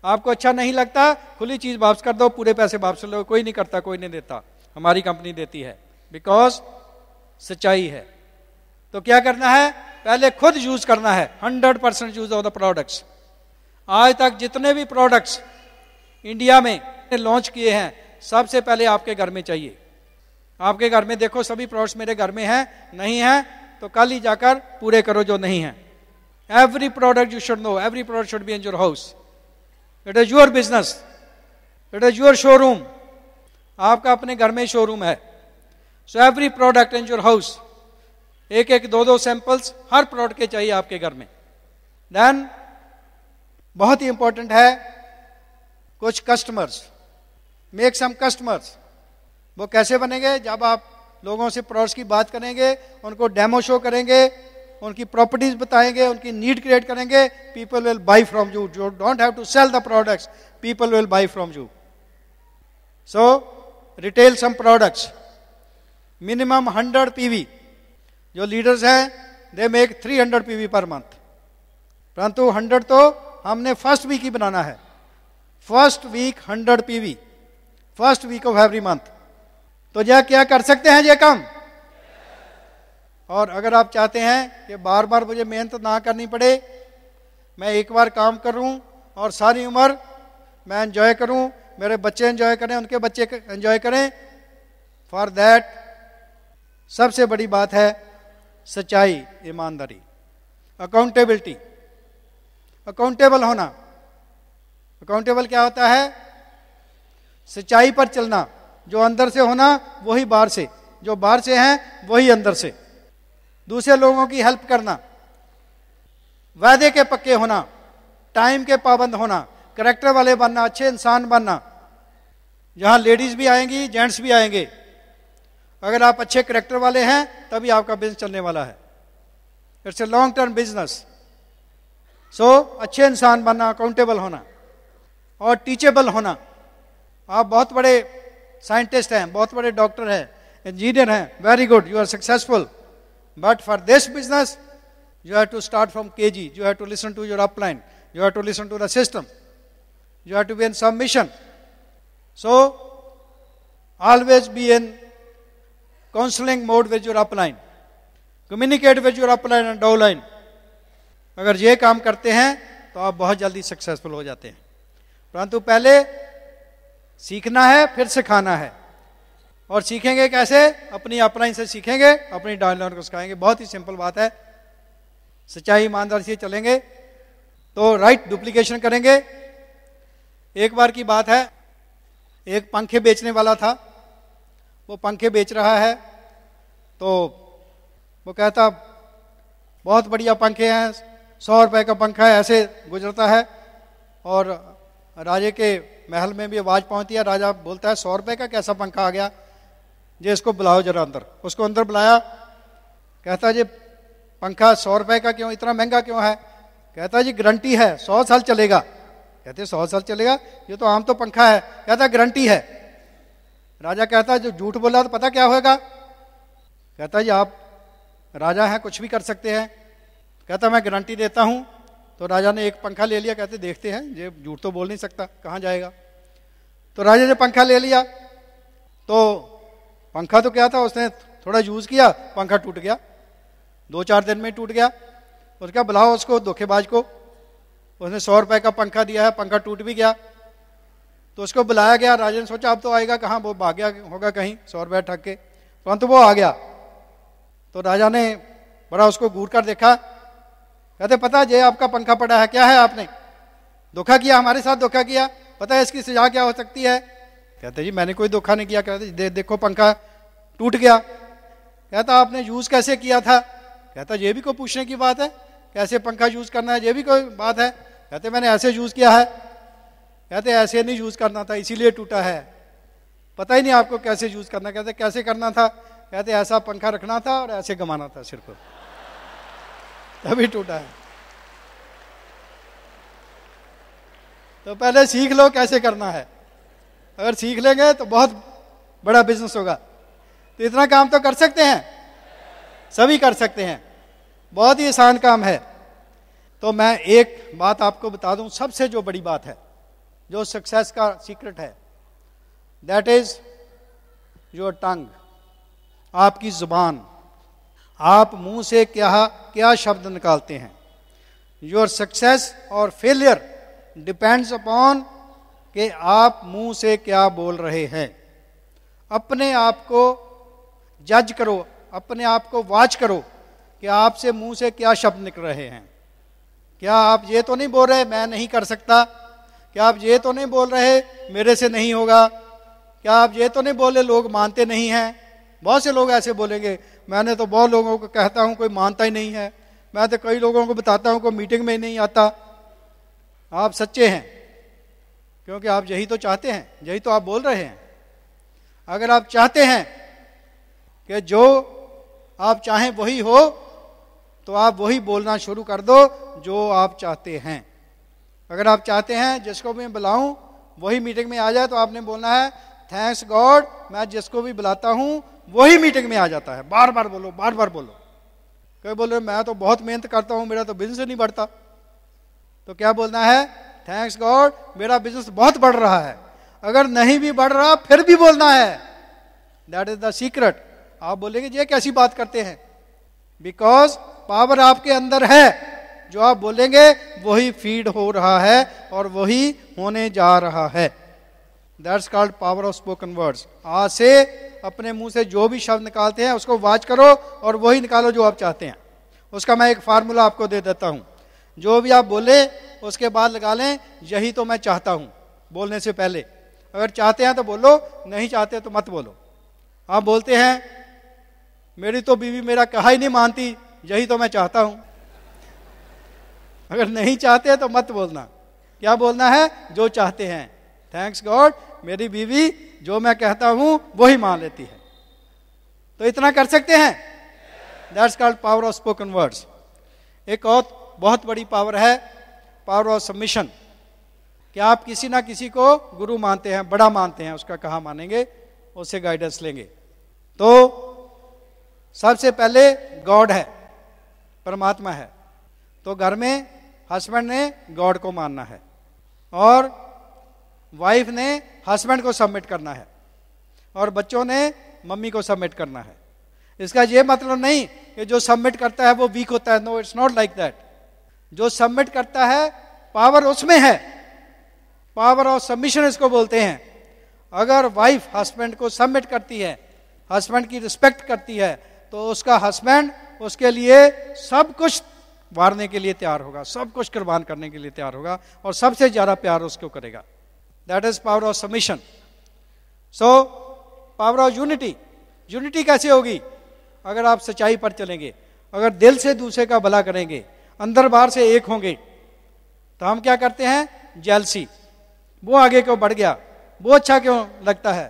आपको अच्छा नहीं लगता खुली चीज वापस कर दो, पूरे पैसे वापस लो, कोई नहीं करता, कोई नहीं देता, हमारी कंपनी देती है, बिकॉज सच्चाई है। तो क्या करना है, पहले खुद यूज करना है, 100% यूज ऑफ द प्रोडक्ट्स। आज तक जितने भी प्रोडक्ट्स इंडिया में लॉन्च किए हैं, सबसे पहले आपके घर में चाहिए। आपके घर में देखो, सभी प्रोडक्ट्स मेरे घर में हैं, नहीं है तो कल ही जाकर पूरे करो जो नहीं है। Every product you should know, every product should be in your house. It is your business, it is your showroom, आपका अपने घर में शोरूम है। So every product in your house, 1-1, 2-2 samples her product के चाहिए आपके घर में। देन बहुत ही इंपॉर्टेंट है, कुछ कस्टमर्स, मेक सम कस्टमर्स। वो कैसे बनेंगे, जब आप लोगों से प्रोडक्ट्स की बात करेंगे, उनको डेमो शो करेंगे, उनकी प्रॉपर्टीज बताएंगे, उनकी नीड क्रिएट करेंगे, people will buy from you. You don't have to sell the products, people will buy from you. So retail some products, minimum 100 PV। जो लीडर्स हैं they make 300 PV per month, परंतु 100 तो हमने first week ही बनाना है। First week 100 PV, first week of every month. तो क्या कर सकते हैं ये काम। और अगर आप चाहते हैं कि बार बार मुझे मेहनत ना करनी पड़े, मैं एक बार काम करूं और सारी उम्र मैं एंजॉय करूं, मेरे बच्चे एंजॉय करें, उनके बच्चे एंजॉय करें, फॉर दैट सबसे बड़ी बात है सच्चाई, ईमानदारी, अकाउंटेबिलिटी। अकाउंटेबल होना। अकाउंटेबल क्या होता है, सच्चाई पर चलना, जो अंदर से होना वही बाहर से, जो बाहर से है वही अंदर से। दूसरे लोगों की हेल्प करना, वादे के पक्के होना, टाइम के पाबंद होना, कैरेक्टर वाले बनना, अच्छे इंसान बनना। जहां लेडीज भी आएंगी, जेंट्स भी आएंगे। अगर आप अच्छे कैरेक्टर वाले हैं तभी आपका बिजनेस चलने वाला है। It's a long term business. So अच्छे इंसान बनना, अकाउंटेबल होना और टीचेबल होना। आप बहुत बड़े साइंटिस्ट हैं, बहुत बड़े डॉक्टर हैं, इंजीनियर हैं, very good, you are successful, but for this business You have to start from KG. You have to listen to your upline. You have to listen to the system. You have to be in submission. So, always be in counseling mode with your upline. Communicate with your upline and downline. अगर ये काम करते हैं तो आप बहुत जल्दी successful हो जाते हैं. परंतु पहले सीखना है, फिर सिखाना है. और सीखेंगे कैसे? अपनी अपलाइन से सीखेंगे, अपनी डाउनलाइन को सिखाएंगे. बहुत ही सिंपल बात है. सच्चाई ईमानदारी से चलेंगे तो राइट डुप्लीकेशन करेंगे. एक बार की बात है, एक पंखे बेचने वाला था. वो पंखे बेच रहा है तो वो कहता बहुत बढ़िया पंखे हैं, 100 रुपए का पंखा है. ऐसे गुजरता है और राजे के महल में भी आवाज पहुंचती है. राजा बोलता है 100 रुपए का कैसा पंखा आ गया, जी इसको बुलाओ जरा अंदर. उसको अंदर बुलाया. कहता जी पंखा 100 रुपए का क्यों, इतना महंगा क्यों है? कहता जी गारंटी है, 100 साल चलेगा. कहते 100 साल चलेगा, ये तो आम तो पंखा है. कहता गारंटी है. राजा कहता जो झूठ बोला तो पता क्या होगा? कहता जी आप राजा हैं, कुछ भी कर सकते हैं. कहता मैं गारंटी देता हूं. तो राजा ने एक पंखा ले लिया. कहते देखते हैं, ये झूठ तो बोल नहीं सकता, कहां जाएगा. तो राजा ने पंखा ले लिया. तो पंखा तो क्या था, उसने थोड़ा यूज किया, पंखा टूट गया. 2-4 दिन में टूट गया. उसका बुलाओ उसको धोखेबाज को. उसने 100 रुपए का पंखा दिया है, पंखा टूट भी गया. तो उसको बुलाया गया. राजा ने सोचा अब तो आएगा कहाँ, वो भाग गया होगा कहीं 100 रुपए ठग के. परंतु वो आ गया. तो राजा ने बड़ा उसको घूर कर देखा. कहते पता ये आपका पंखा पड़ा है, क्या है आपने धोखा किया, हमारे साथ धोखा किया, पता है इसकी सजा क्या हो सकती है? कहते जी मैंने कोई धोखा नहीं किया. कहते देखो पंखा टूट गया. कहता आपने यूज कैसे किया था? कहता ये भी कोई पूछने की बात है, कैसे पंखा यूज करना है, ये भी कोई बात है? कहते मैंने ऐसे यूज किया है. कहते ऐसे नहीं यूज करना था, इसीलिए टूटा है. पता ही नहीं आपको कैसे यूज करना. कहते कैसे करना था? कहते ऐसा पंखा रखना था और ऐसे घुमाना था सिर को, तभी टूटा है. तो पहले सीख लो कैसे करना है. अगर सीख लेंगे तो बहुत बड़ा बिजनेस होगा. तो इतना काम तो कर सकते हैं, सभी कर सकते हैं. बहुत ही आसान काम है. तो मैं एक बात आपको बता दूं, सबसे जो बड़ी बात है, जो सक्सेस का सीक्रेट है, दैट इज योर टंग. आपकी जुबान. आप मुंह से क्या क्या शब्द निकालते हैं. योर सक्सेस और फेलियर डिपेंड्स अपॉन कि आप मुंह से क्या बोल रहे हैं. अपने आप को जज करो, अपने आप को वॉच करो कि आपसे मुंह से क्या शब्द निकल रहे हैं. क्या आप ये तो नहीं बोल रहे मैं नहीं कर सकता? क्या आप ये तो नहीं बोल रहे मेरे से नहीं होगा? क्या आप ये तो नहीं बोले लोग मानते नहीं हैं? बहुत से लोग ऐसे बोलेंगे. मैंने तो बहुत लोगों को कहता हूं कोई मानता ही नहीं है. मैं तो कई लोगों को बताता हूं कोई मीटिंग में ही नहीं आता. आप सच्चे हैं क्योंकि आप यही तो चाहते हैं, यही तो आप बोल रहे हैं. अगर आप चाहते हैं कि जो आप चाहें वही हो तो आप वही बोलना शुरू कर दो जो आप चाहते हैं. अगर आप चाहते हैं जिसको भी मैं बुलाऊं वही मीटिंग में आ जाए तो आपने बोलना है थैंक्स गॉड मैं जिसको भी बुलाता हूं वही मीटिंग में आ जाता है. बार बार बोलो, बार बार बोलो. कोई बोल रहे मैं तो बहुत मेहनत करता हूं, मेरा तो बिजनेस नहीं बढ़ता. तो क्या बोलना है? थैंक्स गॉड मेरा बिजनेस बहुत बढ़ रहा है. अगर नहीं भी बढ़ रहा फिर भी बोलना है. That is the secret. आप बोलेंगे ये कैसी बात करते हैं? बिकॉज पावर आपके अंदर है. जो आप बोलेंगे वही फीड हो रहा है और वही होने जा रहा है. That's called power of spoken words. आज से अपने मुंह से जो भी शब्द निकालते हैं उसको वॉच करो और वही निकालो जो आप चाहते हैं. उसका मैं एक फार्मूला आपको दे देता हूं. जो भी आप बोले उसके बाद लगा लें यही तो मैं चाहता हूं बोलने से पहले. अगर चाहते हैं तो बोलो, नहीं चाहते तो मत बोलो. आप बोलते हैं मेरी तो बीवी मेरा कहा ही नहीं मानती, यही तो मैं चाहता हूं. अगर नहीं चाहते तो मत बोलना. क्या बोलना है? जो चाहते हैं. थैंक्स गॉड मेरी बीवी जो मैं कहता हूं वही मान लेती है. तो इतना कर सकते हैं. That's called power of spoken words. एक और बहुत बड़ी पावर है पावर ऑफ सबमिशन. कि आप किसी ना किसी को गुरु मानते हैं, बड़ा मानते हैं, उसका कहा मानेंगे, उससे गाइडेंस लेंगे. तो सबसे पहले गॉड है, परमात्मा है। तो घर में हस्बैंड ने गॉड को मानना है और वाइफ ने हस्बैंड को सबमिट करना है और बच्चों ने मम्मी को सबमिट करना है। इसका ये मतलब नहीं कि जो सबमिट करता है वो वीक होता है। No, it's not like that. जो सबमिट करता है पावर उसमें है, पावर ऑफ सबमिशन इसको बोलते हैं। अगर वाइफ हस्बैंड को सबमिट करती है, हस्बैंड की रिस्पेक्ट करती है, तो उसका हस्बैंड उसके लिए सब कुछ वारने के लिए तैयार होगा, सब कुछ कुर्बान करने के लिए तैयार होगा और सबसे ज्यादा प्यार उसको करेगा। That is power of submission. So power of unity, unity कैसे होगी? अगर आप सच्चाई पर चलेंगे, अगर दिल से दूसरे का भला करेंगे, अंदर बाहर से एक होंगे, तो हम क्या करते हैं? जेलसी, वो आगे क्यों बढ़ गया, वो अच्छा क्यों लगता है,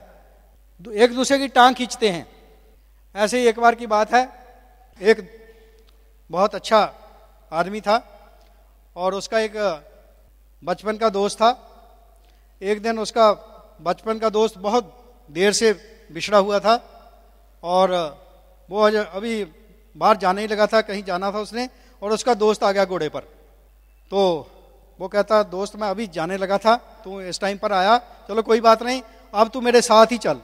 एक दूसरे की टांग खींचते हैं। ऐसे ही एक बार की बात है, एक बहुत अच्छा आदमी था और उसका एक बचपन का दोस्त था। एक दिन उसका बचपन का दोस्त बहुत देर से बिछड़ा हुआ था और वो अभी बाहर जाने ही लगा था, कहीं जाना था उसने, और उसका दोस्त आ गया घोड़े पर। तो वो कहता, दोस्त मैं अभी जाने लगा था, तू इस टाइम पर आया, चलो कोई बात नहीं, अब तू मेरे साथ ही चल।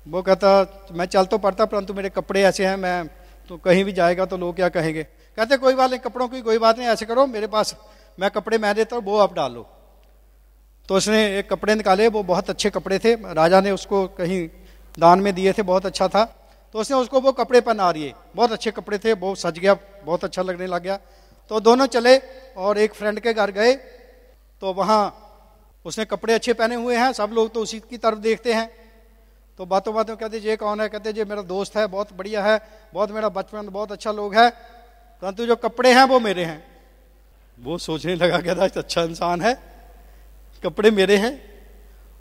वो कहता, मैं चल तो पड़ता परंतु मेरे कपड़े ऐसे हैं, मैं तो कहीं भी जाएगा तो लोग क्या कहेंगे। कहते कोई बात नहीं, कपड़ों की कोई बात नहीं, ऐसे करो मेरे पास मैं कपड़े मैं देता हूँ, वो आप डाल लो। तो उसने एक कपड़े निकाले, वो बहुत अच्छे कपड़े थे, राजा ने उसको कहीं दान में दिए थे, बहुत अच्छा था। तो उसने उसको वो कपड़े पहना दिए, बहुत अच्छे कपड़े थे, वो सज गया, बहुत अच्छा लगने लग गया। तो दोनों चले और एक फ्रेंड के घर गए, तो वहाँ उसने कपड़े अच्छे पहने हुए हैं, सब लोग तो उसी की तरफ देखते हैं। तो बातों बातों कहते ये कौन है? कहते ये मेरा दोस्त है, बहुत बढ़िया है, बहुत मेरा बचपन, बहुत अच्छा लोग है, परंतु जो कपड़े हैं वो मेरे हैं। वो सोचने लगा, कहता अच्छा इंसान है, कपड़े मेरे हैं।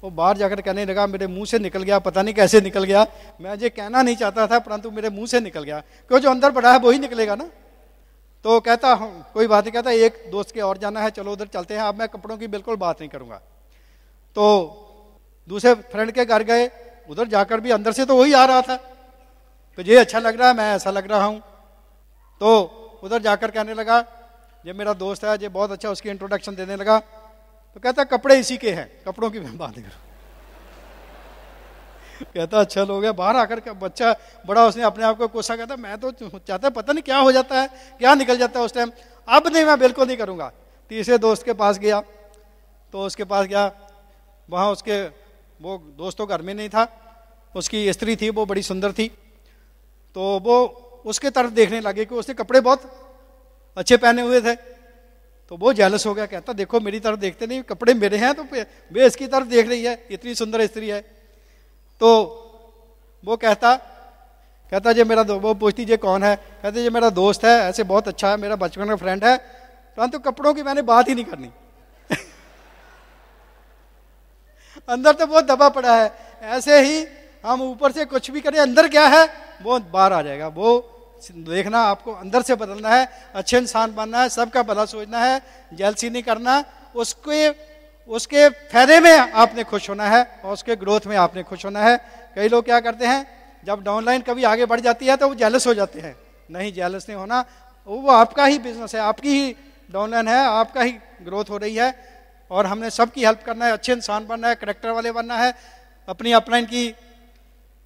वो बाहर जाकर कहने लगा, मेरे मुंह से निकल गया, पता नहीं कैसे निकल गया, मैं ये कहना नहीं चाहता था परंतु मेरे मुंह से निकल गया, क्यों जो अंदर पड़ा है वो ही निकलेगा ना। तो कहता कोई बात नहीं, कहता एक दोस्त के और जाना है, चलो उधर चलते हैं, अब मैं कपड़ों की बिल्कुल बात नहीं करूंगा। तो दूसरे फ्रेंड के घर गए, उधर जाकर भी अंदर से तो वही आ रहा था, तो ये अच्छा लग रहा है, मैं ऐसा लग रहा हूं। तो उधर जाकर कहने लगा, ये मेरा दोस्त है, ये बहुत अच्छा, उसकी इंट्रोडक्शन देने लगा। तो कहता कपड़े इसी के हैं, कपड़ों की मैं बात नहीं करूं। कहता अच्छा लोग है। बाहर आकर बच्चा बड़ा उसने अपने आप को कोसा, कहता मैं तो चाहता पता नहीं क्या हो जाता है, क्या निकल जाता है उस टाइम, अब नहीं, मैं बिल्कुल नहीं करूंगा। तीसरे दोस्त के पास गया, तो उसके पास गया, वहां उसके वो दोस्तों घर में नहीं था, उसकी स्त्री थी, वो बड़ी सुंदर थी। तो वो उसके तरफ देखने लगे कि उसने कपड़े बहुत अच्छे पहने हुए थे। तो वो जेलस हो गया, कहता देखो मेरी तरफ देखते नहीं, कपड़े मेरे हैं तो वे इसकी तरफ देख रही है, इतनी सुंदर स्त्री है। तो वो कहता ये मेरा वो पूछती ये कौन है? कहते ये मेरा दोस्त है, ऐसे बहुत अच्छा है, मेरा बचपन का फ्रेंड है, परंतु कपड़ों की मैंने बात ही नहीं करनी। अंदर तो बहुत दबा पड़ा है। ऐसे ही हम ऊपर से कुछ भी करें, अंदर क्या है वो बाहर आ जाएगा। वो देखना, आपको अंदर से बदलना है, अच्छे इंसान बनना है, सबका भला सोचना है, जेलसी नहीं करना, उसके फायदे में आपने खुश होना है और उसके ग्रोथ में आपने खुश होना है। कई लोग क्या करते हैं, जब डाउनलाइन कभी आगे बढ़ जाती है तो वो जेलस हो जाते हैं। नहीं, जेलस नहीं होना, वो आपका ही बिजनेस है, आपकी ही डाउनलाइन है, आपका ही ग्रोथ हो रही है और हमने सबकी हेल्प करना है, अच्छे इंसान बनना है, करेक्टर वाले बनना है, अपनी अपलाइन की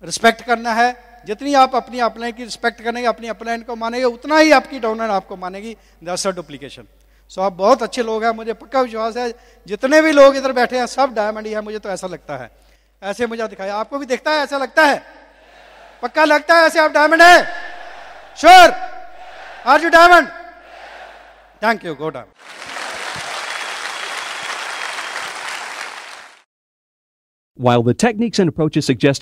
रिस्पेक्ट करना है। जितनी आप अपनी अपलाइन की रिस्पेक्ट करेंगे, अपनी अपलाइन को मानेंगे, उतना ही आपकी डाउनलाइन आपको मानेगी। That's a duplication. सो आप बहुत अच्छे लोग हैं, मुझे पक्का विश्वास है जितने भी लोग इधर बैठे हैं सब डायमंड ही है, मुझे तो ऐसा लगता है। ऐसे मुझे दिखाया, आपको भी दिखता है, ऐसा लगता है? पक्का लगता है ऐसे आप डायमंड है? Sure? Are you diamond? Thank you, go diamond. While the techniques and approaches suggested